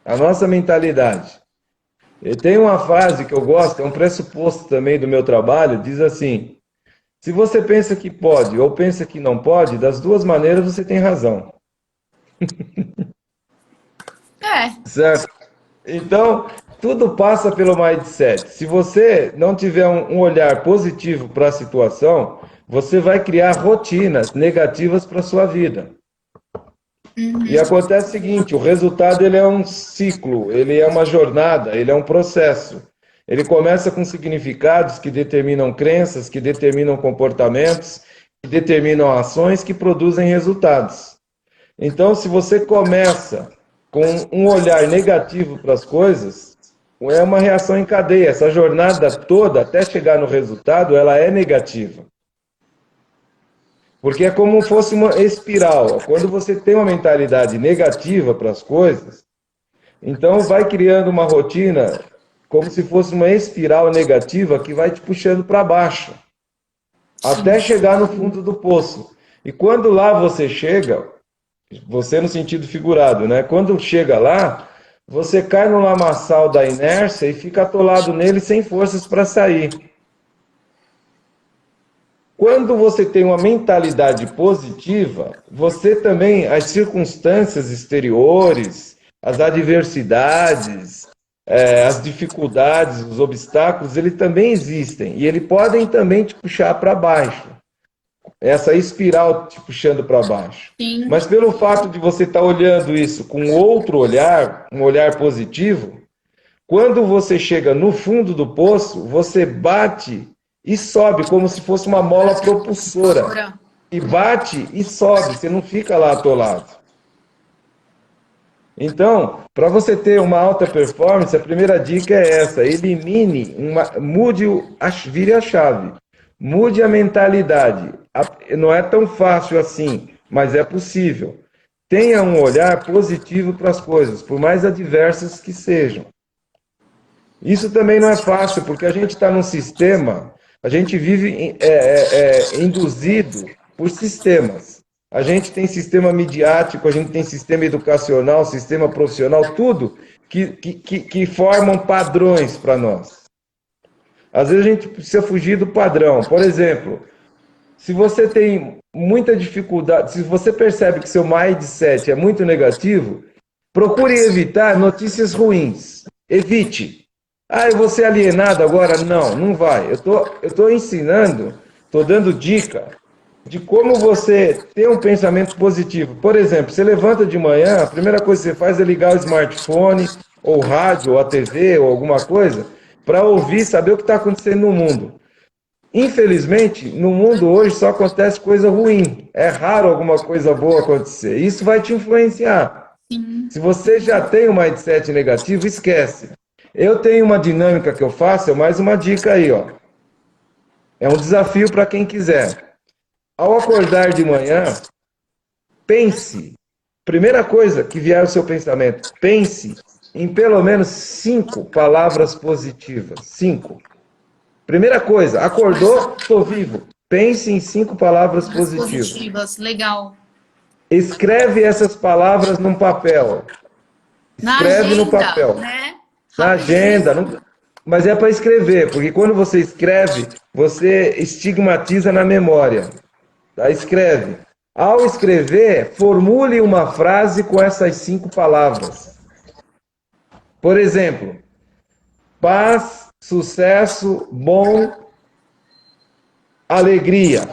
a nossa mentalidade. E tem uma frase que eu gosto, é um pressuposto também do meu trabalho, diz assim: se você pensa que pode ou pensa que não pode, das duas maneiras você tem razão, é, certo? Então, tudo passa pelo mindset. Se você não tiver um olhar positivo para a situação, você vai criar rotinas negativas para a sua vida. E acontece o seguinte, o resultado ele é um ciclo, ele é uma jornada, ele é um processo. Ele começa com significados que determinam crenças, que determinam comportamentos, que determinam ações que produzem resultados. Então, se você começa com um olhar negativo para as coisas, é uma reação em cadeia. Essa jornada toda, até chegar no resultado, ela é negativa. Porque é como se fosse uma espiral. Quando você tem uma mentalidade negativa para as coisas, então vai criando uma rotina como se fosse uma espiral negativa que vai te puxando para baixo, até chegar no fundo do poço. E quando lá você chega, você no sentido figurado, né? Quando chega lá, você cai no lamaçal da inércia e fica atolado nele sem forças para sair. Quando você tem uma mentalidade positiva, você também, as circunstâncias exteriores, as adversidades, as dificuldades, os obstáculos, eles também existem. E eles podem também te puxar para baixo. Essa espiral te puxando para baixo. Sim. Mas pelo fato de você estar olhando isso com outro olhar, um olhar positivo, quando você chega no fundo do poço, você bate e sobe como se fosse uma mola propulsora. E bate e sobe, você não fica lá atolado. Então, para você ter uma alta performance, a primeira dica é essa: vire a chave, mude a mentalidade. Não é tão fácil assim, mas é possível. Tenha um olhar positivo para as coisas, por mais adversas que sejam. Isso também não é fácil, porque a gente está num sistema, a gente vive induzido por sistemas. A gente tem sistema midiático, a gente tem sistema educacional, sistema profissional, tudo que formam padrões para nós. Às vezes a gente precisa fugir do padrão. Por exemplo, se você tem muita dificuldade, se você percebe que seu mindset é muito negativo, procure evitar notícias ruins. Evite. Eu vou ser alienado agora? Não, não vai. Eu estou ensinando, estou dando dica de como você ter um pensamento positivo. Por exemplo, você levanta de manhã, a primeira coisa que você faz é ligar o smartphone, ou rádio, ou a TV, ou alguma coisa, para ouvir, saber o que está acontecendo no mundo. Infelizmente, no mundo hoje só acontece coisa ruim. É raro alguma coisa boa acontecer. Isso vai te influenciar. Sim. Se você já tem um mindset negativo, esquece. Eu tenho uma dinâmica que eu faço, é mais uma dica aí, ó. É um desafio para quem quiser. Ao acordar de manhã, pense. Primeira coisa que vier ao seu pensamento, pense em pelo menos 5 palavras positivas. 5. Primeira coisa, acordou, estou vivo. Pense em 5 palavras positivas. Legal. Escreve essas palavras num papel. Escreve no papel. Né? Na agenda. Mas é para escrever, porque quando você escreve, você estigmatiza na memória. Tá? Escreve. Ao escrever, formule uma frase com essas 5 palavras. Por exemplo, paz, sucesso, bom, alegria.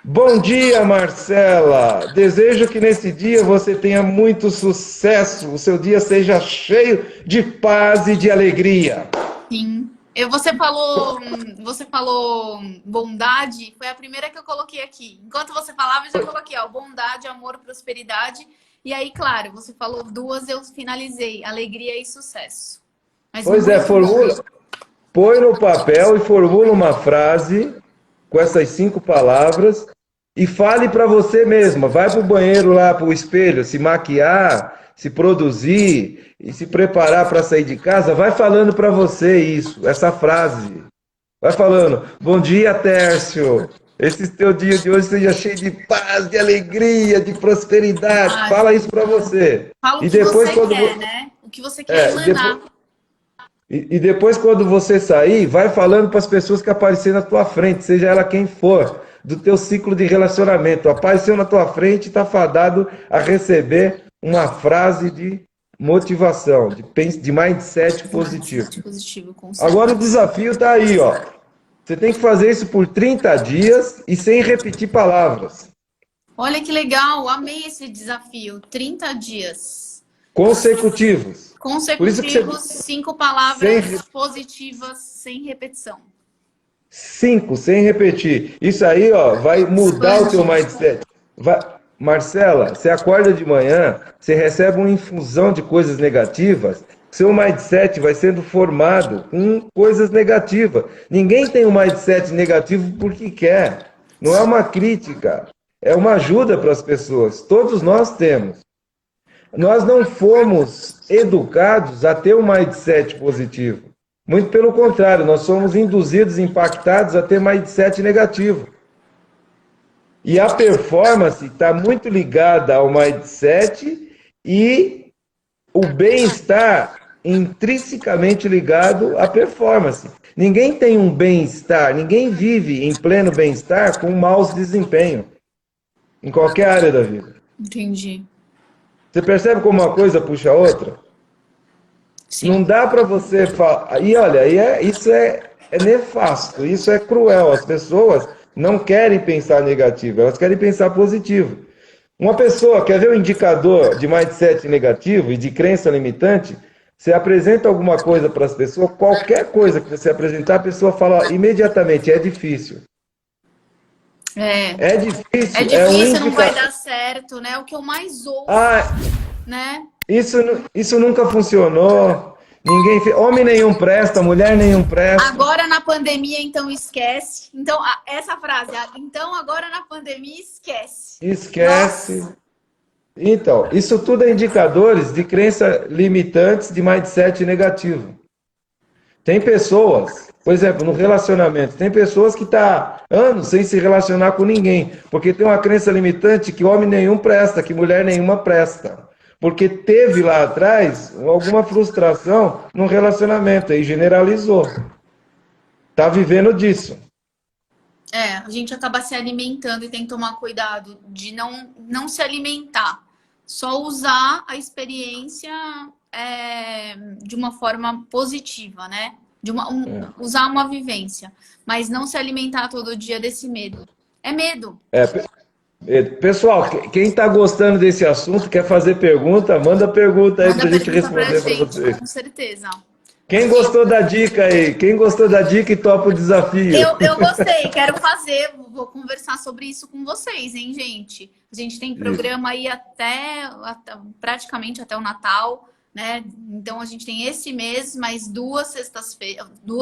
Bom dia, Marcela. Desejo que nesse dia você tenha muito sucesso, o seu dia seja cheio de paz e de alegria. Sim. Você falou bondade, foi a primeira que eu coloquei aqui. Enquanto você falava, eu já coloquei, ó, bondade, amor, prosperidade. E aí, claro, você falou 2, eu finalizei, alegria e sucesso. Mas pois é, formula, põe no papel e formula uma frase com essas 5 palavras e fale para você mesma. Vai para o banheiro lá, para o espelho, se maquiar, se produzir e se preparar para sair de casa, vai falando para você isso, essa frase. Vai falando, bom dia, Tércio. Esse teu dia de hoje seja cheio de paz, de alegria, de prosperidade. Fala isso para você. Fala o que depois, você quer, né? O que você quer emanar. E depois, quando você sair, vai falando para as pessoas que aparecerem na tua frente, seja ela quem for, do teu ciclo de relacionamento. Apareceu na tua frente, está fadado a receber uma frase de motivação, de mindset positivo. Mindset positivo, com Agora o certeza. desafio está aí, ó. Você tem que fazer isso por 30 dias e sem repetir palavras. Olha que legal, amei esse desafio. 30 dias Consecutivos. Por isso que consecutivos, 5 sem, palavras positivas, sem repetição. 5, sem repetir. Isso aí, ó, vai mudar o teu Expande. mindset. Marcela, você acorda de manhã, você recebe uma infusão de coisas negativas, seu mindset vai sendo formado com coisas negativas. Ninguém tem um mindset negativo porque quer. Não é uma crítica, é uma ajuda para as pessoas. Todos nós temos. Nós não fomos educados a ter um mindset positivo. Muito pelo contrário, nós somos induzidos, impactados a ter mindset negativo. E a performance está muito ligada ao mindset e o bem-estar intrinsecamente ligado à performance. Ninguém tem um bem-estar, ninguém vive em pleno bem-estar com um mau desempenho em qualquer área da vida. Entendi. Você percebe como uma coisa puxa a outra? Sim. Não dá para você falar. E olha, isso é nefasto, isso é cruel. As pessoas não querem pensar negativo, elas querem pensar positivo. Uma pessoa quer ver o indicador de mindset negativo e de crença limitante, você apresenta alguma coisa para as pessoas, qualquer coisa que você apresentar, a pessoa fala imediatamente, é difícil. É É difícil, difícil, não vai dar certo, né? O que eu mais ouço, né? Isso nunca funcionou. Ninguém fez. Homem nenhum presta, mulher nenhum presta. Agora na pandemia, então esquece. Então, essa frase, então agora na pandemia esquece. Esquece. Nossa. Então, isso tudo é indicadores de crença limitantes de mindset negativo. Tem pessoas, por exemplo, no relacionamento, tem pessoas que estão anos sem se relacionar com ninguém, porque tem uma crença limitante que homem nenhum presta, que mulher nenhuma presta. Porque teve lá atrás alguma frustração no relacionamento e generalizou. Está vivendo disso. A gente acaba se alimentando e tem que tomar cuidado de não se alimentar. Só usar a experiência de uma forma positiva, né? Usar uma vivência. Mas não se alimentar todo dia desse medo. É medo. Pessoal, quem está gostando desse assunto, quer fazer pergunta, manda pergunta aí para a gente responder para vocês. Com certeza. Quem gostou da dica aí? Quem gostou da dica e topa o desafio? Eu gostei, quero fazer, vou conversar sobre isso com vocês, hein, gente? A gente tem programa aí praticamente até o Natal, né? Então a gente tem esse mês, mais duas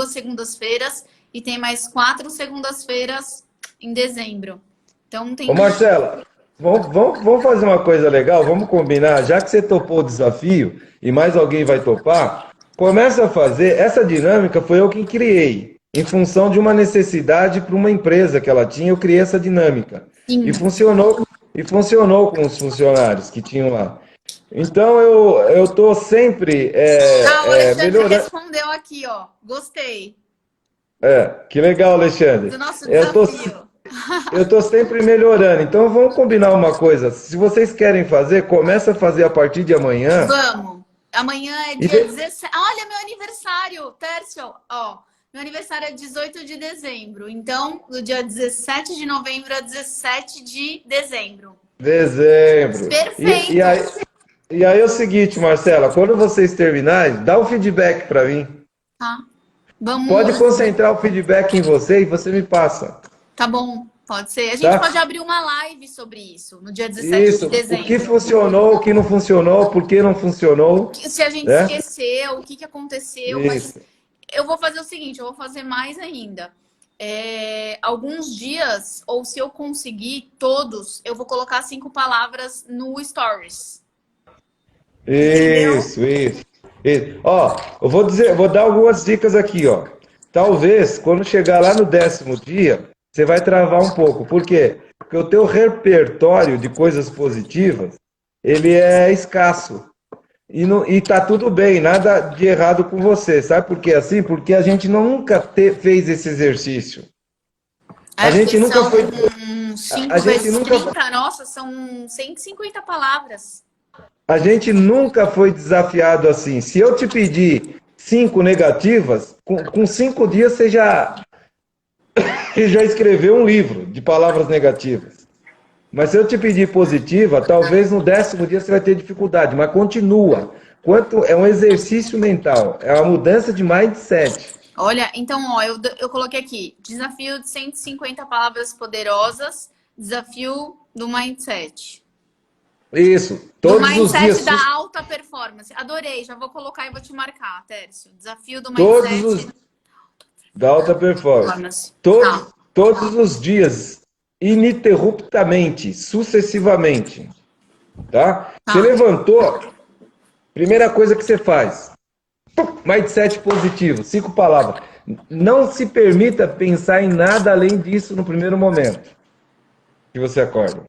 segundas-feiras e tem mais 4 segundas-feiras em dezembro. Então tem. Ô Marcela, vamos fazer uma coisa legal, vamos combinar, já que você topou o desafio e mais alguém vai topar, começa a fazer, essa dinâmica foi eu que criei, em função de uma necessidade para uma empresa que ela tinha, eu criei essa dinâmica. Sim. E funcionou com os funcionários que tinham lá. Então eu estou sempre O Alexandre melhorando. respondeu aqui, ó. Gostei. Que legal, Alexandre. Do nosso desafio. Eu estou sempre melhorando. Então vamos combinar uma coisa. Se vocês querem fazer, começa a fazer a partir de amanhã. Vamos. Amanhã é dia 17. Olha, meu aniversário, Tércio. Ó, meu aniversário é 18 de dezembro. Então, do dia 17 de novembro a 17 de dezembro. Dezembro. Perfeito. E aí é o seguinte, Marcela, quando vocês terminarem, dá o feedback para mim. Tá. Vamos. Pode concentrar o feedback em você e você me passa. Tá bom, pode ser. A gente pode abrir uma live sobre isso no dia 17 de dezembro. O que funcionou, o que não funcionou, por que não funcionou. Se a gente esqueceu, o que aconteceu. Isso. Mas eu vou fazer o seguinte, eu vou fazer mais ainda. Alguns dias, ou se eu conseguir todos, eu vou colocar 5 palavras no Stories. Isso. Ó, eu vou dar algumas dicas aqui, ó. Talvez, quando chegar lá no 10º dia, você vai travar um pouco. Por quê? Porque o teu repertório de coisas positivas, ele é escasso. E tá tudo bem, nada de errado com você. Sabe por que assim? Porque a gente nunca fez esse exercício. A gente nunca foi... 5 vezes 30, nossa, são 150 palavras. A gente nunca foi desafiado assim. Se eu te pedir 5 negativas, com 5 dias você já escreveu um livro de palavras negativas. Mas se eu te pedir positiva, talvez no 10º dia você vai ter dificuldade, mas continua. Quanto é um exercício mental, é uma mudança de mindset. Olha, então, ó, eu coloquei aqui, desafio de 150 palavras poderosas, desafio do mindset. Isso, Do todos os mindset dias, da alta performance. Adorei, já vou colocar e vou te marcar, Tércio. Desafio do todos mindset os da alta performance, performance. Tá, todos os dias, ininterruptamente, sucessivamente, tá? Você tá. levantou, primeira coisa que você faz, mindset positivo, 5 palavras. Não se permita pensar em nada além disso no primeiro momento que você acorda.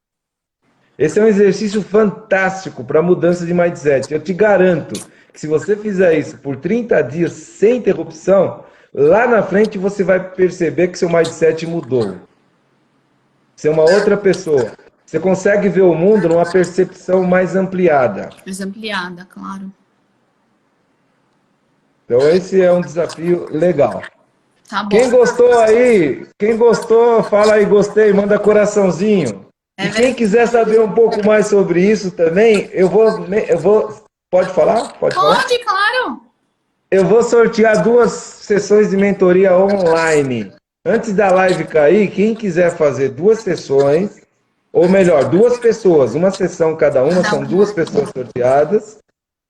Esse é um exercício fantástico para mudança de mindset. Eu te garanto que se você fizer isso por 30 dias sem interrupção, lá na frente você vai perceber que seu mindset mudou. Você é uma outra pessoa. Você consegue ver o mundo numa percepção mais ampliada. Mais ampliada, claro. Então esse é um desafio legal. Tá bom. Quem gostou aí, quem gostou, fala aí gostei, manda coraçãozinho. É E quem verdade. quiser saber um pouco mais sobre isso também, pode falar? Pode falar? Pode, claro. Eu vou sortear 2 sessões de mentoria online. Antes da live cair, quem quiser fazer 2 sessões, ou melhor, 2 pessoas, uma sessão cada uma, Cada são uma. 2 pessoas sorteadas,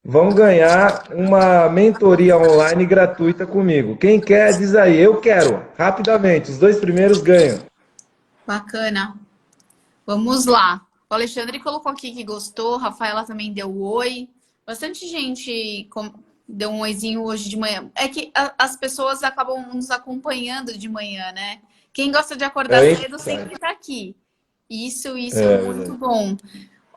vão ganhar uma mentoria online gratuita comigo. Quem quer, diz aí, eu quero, rapidamente. Os 2 primeiros ganham. Bacana. Vamos lá. O Alexandre colocou aqui que gostou, a Rafaela também deu oi. Bastante gente deu um oizinho hoje de manhã. É que as pessoas acabam nos acompanhando de manhã, né? Quem gosta de acordar É cedo sempre insight. tá aqui. Isso é muito bom.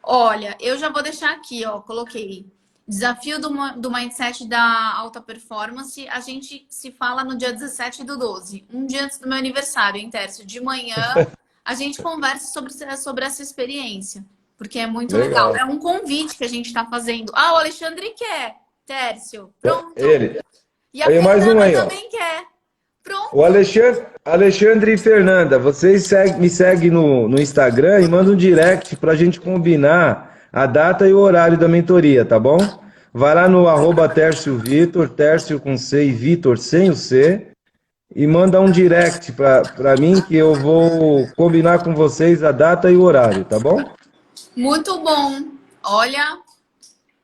Olha, eu já vou deixar aqui, ó. Coloquei desafio do mindset da alta performance. A gente se fala no dia 17/12, um dia antes do meu aniversário, hein, Tércio? De manhã a gente conversa sobre essa experiência, porque é muito legal. Legal. É um convite que a gente está fazendo. Ah, o Alexandre quer, Tércio. Pronto. Ele. E a Aí mais um Fernanda aí, ó. também quer. O Pronto. Alexandre e Fernanda, vocês me seguem no Instagram e mandam um direct para a gente combinar a data e o horário da mentoria, tá bom? Vai lá no @Tércio Vitor, Tércio com C e Vitor sem o C, e manda um direct para mim que eu vou combinar com vocês a data e o horário, tá bom? Muito bom. Olha,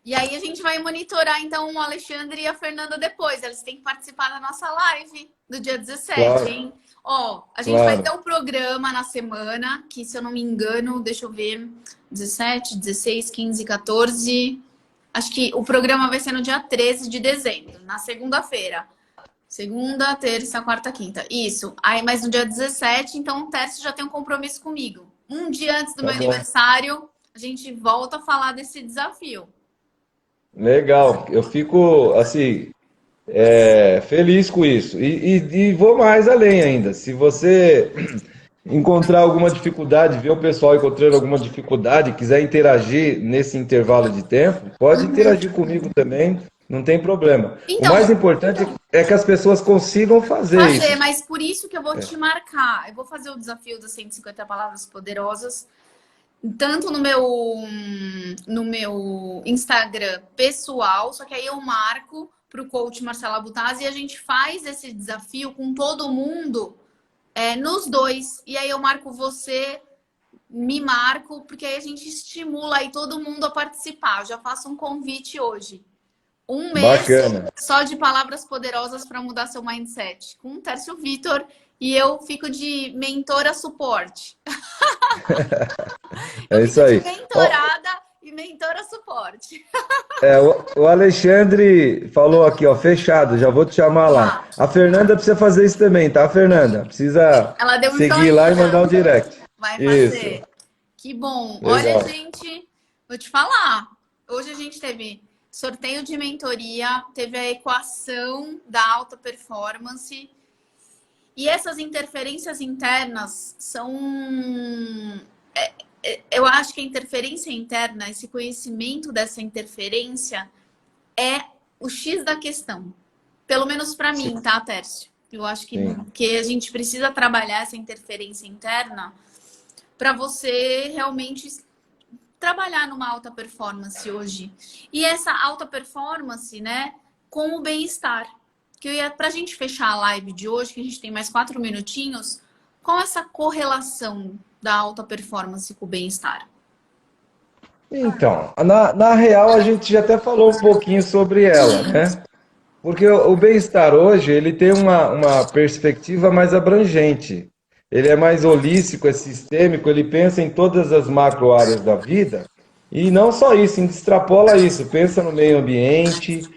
e aí a gente vai monitorar então o Alexandre e a Fernanda depois. Eles têm que participar da nossa live do dia 17, Claro, hein? Ó, a gente vai ter claro. o programa na semana, que se eu não me engano, deixa eu ver, 17, 16, 15, 14. Acho que o programa vai ser no dia 13 de dezembro, na segunda-feira. Segunda, terça, quarta, quinta. Isso. Aí, mas no dia 17, então o Tércio já tem um compromisso comigo. Um dia antes do Tá meu bom. aniversário, a gente volta a falar desse desafio. Legal. Eu fico assim, feliz com isso. E vou mais além ainda. Se você encontrar alguma dificuldade, ver o pessoal encontrando alguma dificuldade, quiser interagir nesse intervalo de tempo, pode interagir comigo também, não tem problema. O mais Então, importante é que as pessoas consigam fazer fazer, isso. mas por isso que eu vou te marcar. Eu vou fazer o desafio das 150 palavras poderosas, tanto no meu Instagram pessoal, só que aí eu marco para o coach Marcela Butazzi e a gente faz esse desafio com todo mundo nos dois. E aí eu marco você, me marco, porque aí a gente estimula aí todo mundo a participar. Eu já faço um convite hoje. Um mês Bacana. só de palavras poderosas para mudar seu mindset. Com o Tércio Vitor e eu fico de mentora suporte. Eu É isso fico de aí. Ó, mentorada e mentora suporte. o Alexandre falou aqui, ó, fechado, já vou te chamar lá. Tá. A Fernanda precisa fazer isso também, tá, Fernanda? Precisa Ela deu um seguir lá e mandar um joinha. direct. Vai Isso, fazer. Que bom. Olha, legal. gente, vou te falar. Hoje a gente teve sorteio de mentoria, teve a equação da alta performance. E essas interferências internas são eu acho que a interferência interna, esse conhecimento dessa interferência é o X da questão. Pelo menos para Sim, mim, tá, Tércio? Eu acho sim. que a gente precisa trabalhar essa interferência interna para você realmente trabalhar numa alta performance hoje. E essa alta performance, né, com o bem-estar. Que eu ia, pra gente fechar a live de hoje, que a gente tem mais 4 minutinhos, qual essa correlação da alta performance com o bem-estar? Então, na real, a gente já até falou um pouquinho sobre ela, né? Porque o bem-estar hoje, ele tem uma perspectiva mais abrangente. Ele é mais holístico, é sistêmico, ele pensa em todas as macro áreas da vida. E não só isso, extrapola isso, pensa no meio ambiente,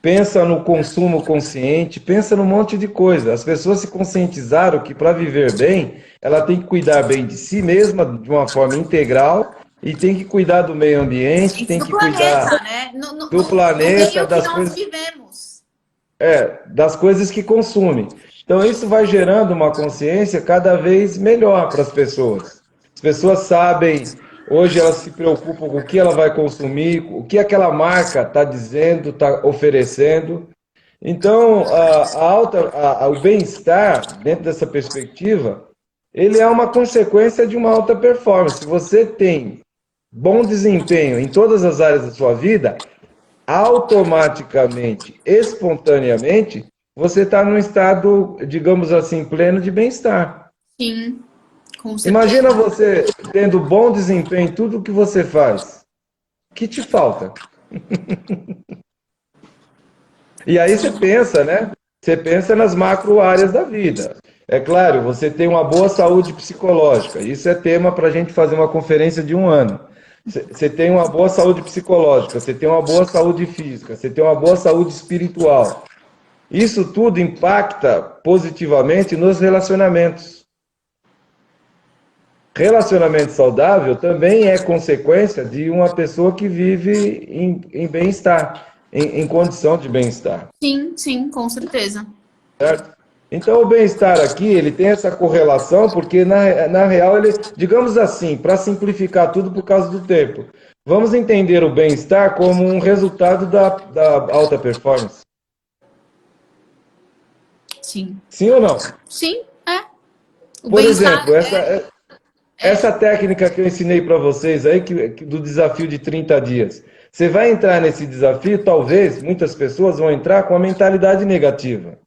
pensa no consumo consciente, pensa num monte de coisa. As pessoas se conscientizaram que para viver bem, ela tem que cuidar bem de si mesma de uma forma integral e tem que cuidar do meio ambiente, tem Do que cuidar planeta, né? do No planeta, meio que das nós coisas vivemos. das coisas que consumem. Então, isso vai gerando uma consciência cada vez melhor para as pessoas. As pessoas sabem, hoje elas se preocupam com o que ela vai consumir, o que aquela marca está dizendo, está oferecendo. Então, o bem-estar, dentro dessa perspectiva, ele é uma consequência de uma alta performance. Se você tem bom desempenho em todas as áreas da sua vida, automaticamente, espontaneamente, você está num estado, digamos assim, pleno de bem-estar. Sim, com certeza. Imagina você tendo bom desempenho em tudo que você faz. O que te falta? E aí você pensa, né? Você pensa nas macro áreas da vida. É claro, você tem uma boa saúde psicológica. Isso é tema para a gente fazer uma conferência de um ano. Você tem uma boa saúde psicológica, você tem uma boa saúde física, você tem uma boa saúde espiritual. Isso tudo impacta positivamente nos relacionamentos. Relacionamento saudável também é consequência de uma pessoa que vive em bem-estar, em condição de bem-estar. Sim, sim, com certeza. Certo? Então, o bem-estar aqui, ele tem essa correlação, porque na real, ele, digamos assim, para simplificar tudo por causa do tempo, vamos entender o bem-estar como um resultado da alta performance. Sim. Sim ou não? Sim, é. O Por bem-estar exemplo, é. essa técnica que eu ensinei para vocês aí, do desafio de 30 dias. Você vai entrar nesse desafio, talvez, muitas pessoas vão entrar com a mentalidade negativa.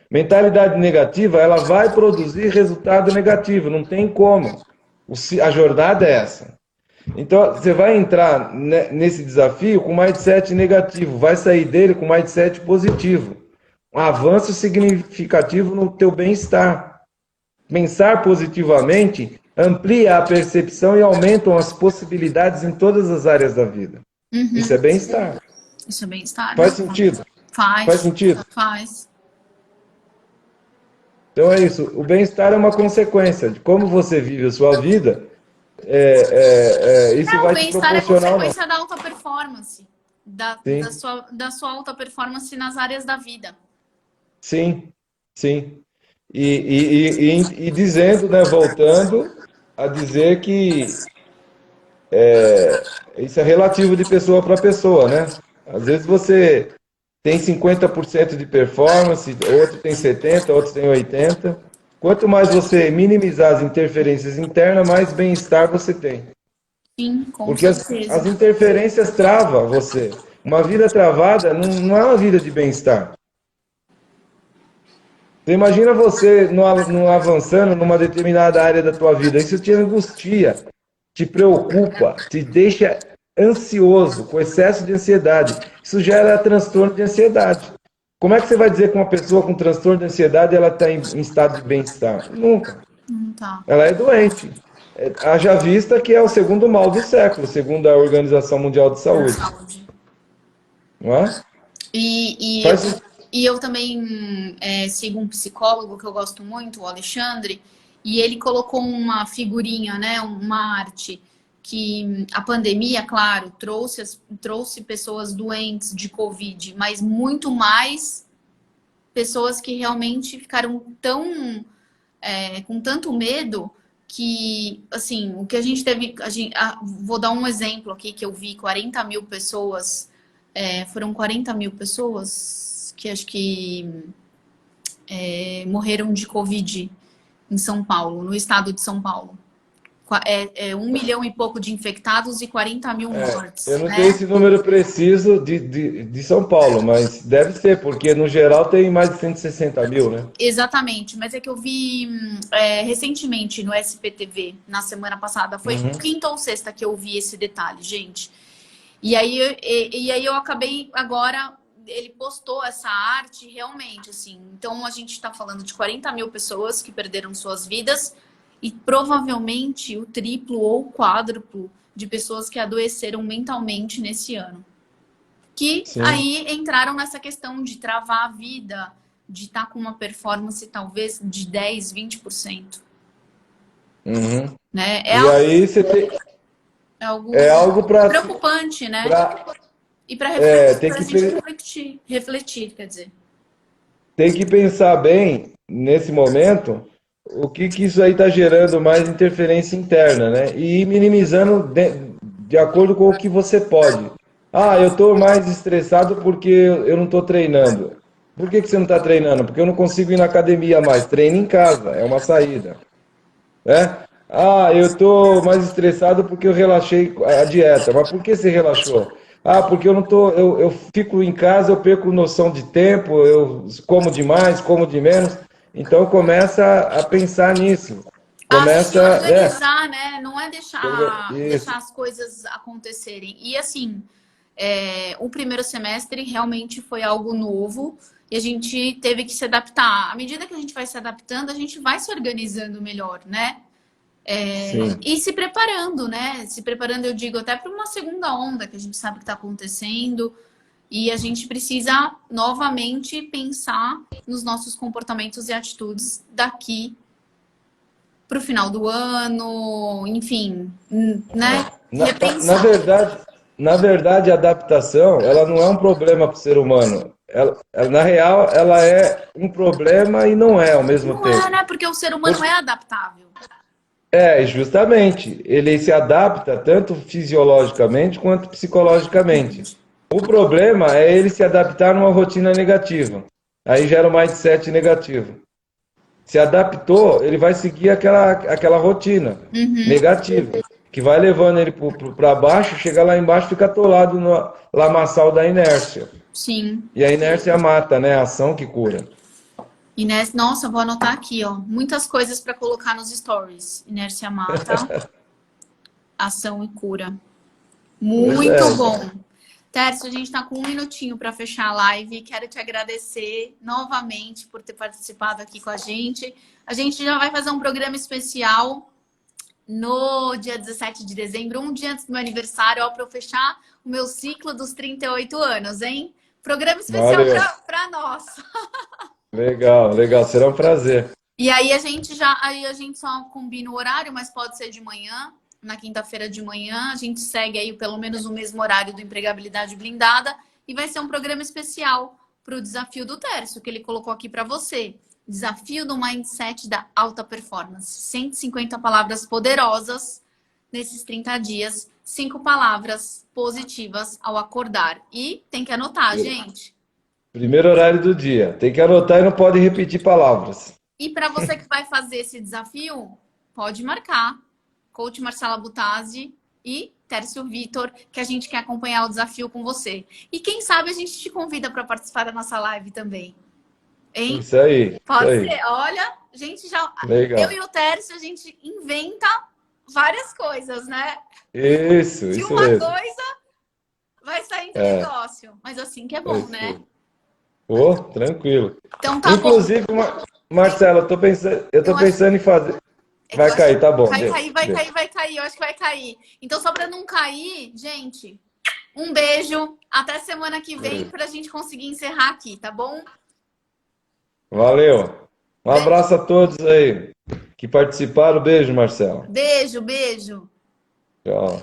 Mentalidade negativa, ela vai produzir resultado negativo, não tem como. A jornada é essa. Então, você vai entrar nesse desafio com mindset negativo, vai sair dele com mindset positivo. Um avanço significativo no teu bem-estar. Pensar positivamente amplia a percepção e aumentam as possibilidades em todas as áreas da vida. Isso é Uhum. bem-estar. Isso é bem-estar. Faz sentido? Faz Faz, sentido? faz. Então é isso. O bem-estar é uma consequência de como você vive a sua vida. Isso O vai te bem-estar é proporcionar uma. consequência da alta performance. Sim, Da sua alta performance nas áreas da vida. sim, sim. E dizendo, né, voltando a dizer que isso é relativo de pessoa para pessoa, né? Às vezes você tem 50% de performance, outro tem 70%, outro tem 80%. Quanto mais você minimizar as interferências internas, mais bem-estar você tem. Sim, com Porque certeza. as interferências travam você. Uma vida travada não é uma vida de bem-estar. Você imagina você não avançando numa determinada área da tua vida. Isso te angustia, te preocupa, te deixa ansioso, com excesso de ansiedade. Isso gera transtorno de ansiedade. Como é que você vai dizer que uma pessoa com transtorno de ansiedade ela está em estado de bem-estar? Nunca. Tá. Ela é doente. Haja vista que é o segundo mal do século, segundo a Organização Mundial de Da Saúde. saúde. Não é? E, e, Faz, e eu também sigo um psicólogo que eu gosto muito, o Alexandre, e ele colocou uma figurinha, né, uma arte, que a pandemia, claro, trouxe pessoas doentes de Covid, mas muito mais pessoas que realmente ficaram com tanto medo que, assim, o que a gente teve. Vou dar um exemplo aqui que eu vi: 40 mil pessoas. Foram 40 mil pessoas que acho que morreram de Covid em São Paulo, no estado de São Paulo. 1 milhão e pouco de infectados e 40 mil Eu mortes, não tenho né? esse número preciso de São Paulo, mas deve ser, porque no geral tem mais de 160 mil, né? Exatamente, mas é que eu vi recentemente no SPTV, na semana passada, foi Uhum. quinta ou sexta que eu vi esse detalhe, gente. E aí eu acabei agora, ele postou essa arte realmente, assim. Então a gente está falando de 40 mil pessoas que perderam suas vidas e provavelmente o triplo ou o quádruplo de pessoas que adoeceram mentalmente nesse ano. Que Sim. aí entraram nessa questão de travar a vida, de estar com uma performance talvez de 10, 20%, Uhum. né? E aí você tem, É algo é algo preocupante, né? para E para refletir, tem para a que, gente refletir, quer dizer. tem que pensar bem nesse momento o que isso aí está gerando mais interferência interna, né? E ir minimizando de acordo com o que você pode. Ah, eu estou mais estressado porque eu não estou treinando. Por que você não está treinando? Porque eu não consigo ir na academia mais. Treine em casa, é uma saída, né? Ah, eu estou mais estressado porque eu relaxei a dieta. Mas por que você relaxou? Ah, porque eu não tô, eu fico em casa, eu perco noção de tempo, eu como demais, como de menos. Então começa a pensar nisso. A se Começa, organizar, né? Não é deixar isso. as coisas acontecerem. E assim, o primeiro semestre realmente foi algo novo e a gente teve que se adaptar. À medida que a gente vai se adaptando, a gente vai se organizando melhor, né? Sim. E se preparando, né? Se preparando, eu digo, até para uma segunda onda que a gente sabe que está acontecendo. E a gente precisa novamente pensar nos nossos comportamentos e atitudes daqui para o final do ano, enfim, né? Na Repensar. verdade, na verdade, a adaptação, ela não é um problema para o ser humano. Na real, ela é um problema e não é ao mesmo Não é, tempo. né? Porque o ser humano é adaptável. Justamente, ele se adapta tanto fisiologicamente quanto psicologicamente. O problema é ele se adaptar numa rotina negativa. Aí gera um mindset negativo. Se adaptou, ele vai seguir aquela rotina Uhum, negativa, que vai levando ele para baixo, chega lá embaixo, fica atolado no lamaçal da inércia. sim. E a inércia mata, né? A ação que cura. Inés, nossa, eu vou anotar aqui, ó. Muitas coisas para colocar nos stories. Inércia mata, ação e cura. Pois Muito é, bom. então. Tércio, a gente está com um minutinho para fechar a live. Quero te agradecer novamente por ter participado aqui com a gente. A gente já vai fazer um programa especial no dia 17 de dezembro, um dia antes do meu aniversário, para eu fechar o meu ciclo dos 38 anos, hein? Programa especial Valeu. para nós. Legal, legal. Será um prazer. E aí a gente só combina o horário, mas pode ser de manhã, na quinta-feira de manhã. A gente segue aí pelo menos o mesmo horário do Empregabilidade Blindada e vai ser um programa especial para o desafio do Tércio, que ele colocou aqui para você. Desafio do Mindset da Alta Performance. 150 palavras poderosas nesses 30 dias. 5 palavras positivas ao acordar. E tem que anotar, gente. Primeiro horário do dia. Tem que anotar e não pode repetir palavras. E para você que vai fazer esse desafio, pode marcar Coach Marcela Butazzi e Tércio Vitor, que a gente quer acompanhar o desafio com você. E quem sabe a gente te convida para participar da nossa live também. Hein? Isso aí, isso Pode aí. ser. Olha, a gente já. Eu Legal. e o Tércio, a gente inventa várias coisas, né? De Isso uma mesmo. coisa vai saindo É, negócio. Mas assim que é é bom, isso né? aí. Ô, tranquilo. Então tá bom. Inclusive, Marcelo, eu Eu tô acho. pensando em fazer. É que eu Vai acho que cair, tá bom, vai deixa, cair, vai deixa. cair, vai cair. Eu acho que vai cair. Então, só para não cair, gente, um beijo. Até semana que vem para a gente conseguir encerrar aqui, tá bom? Valeu. Um Beijo, abraço a todos aí que participaram. Beijo, Marcelo. beijo, beijo. Tchau.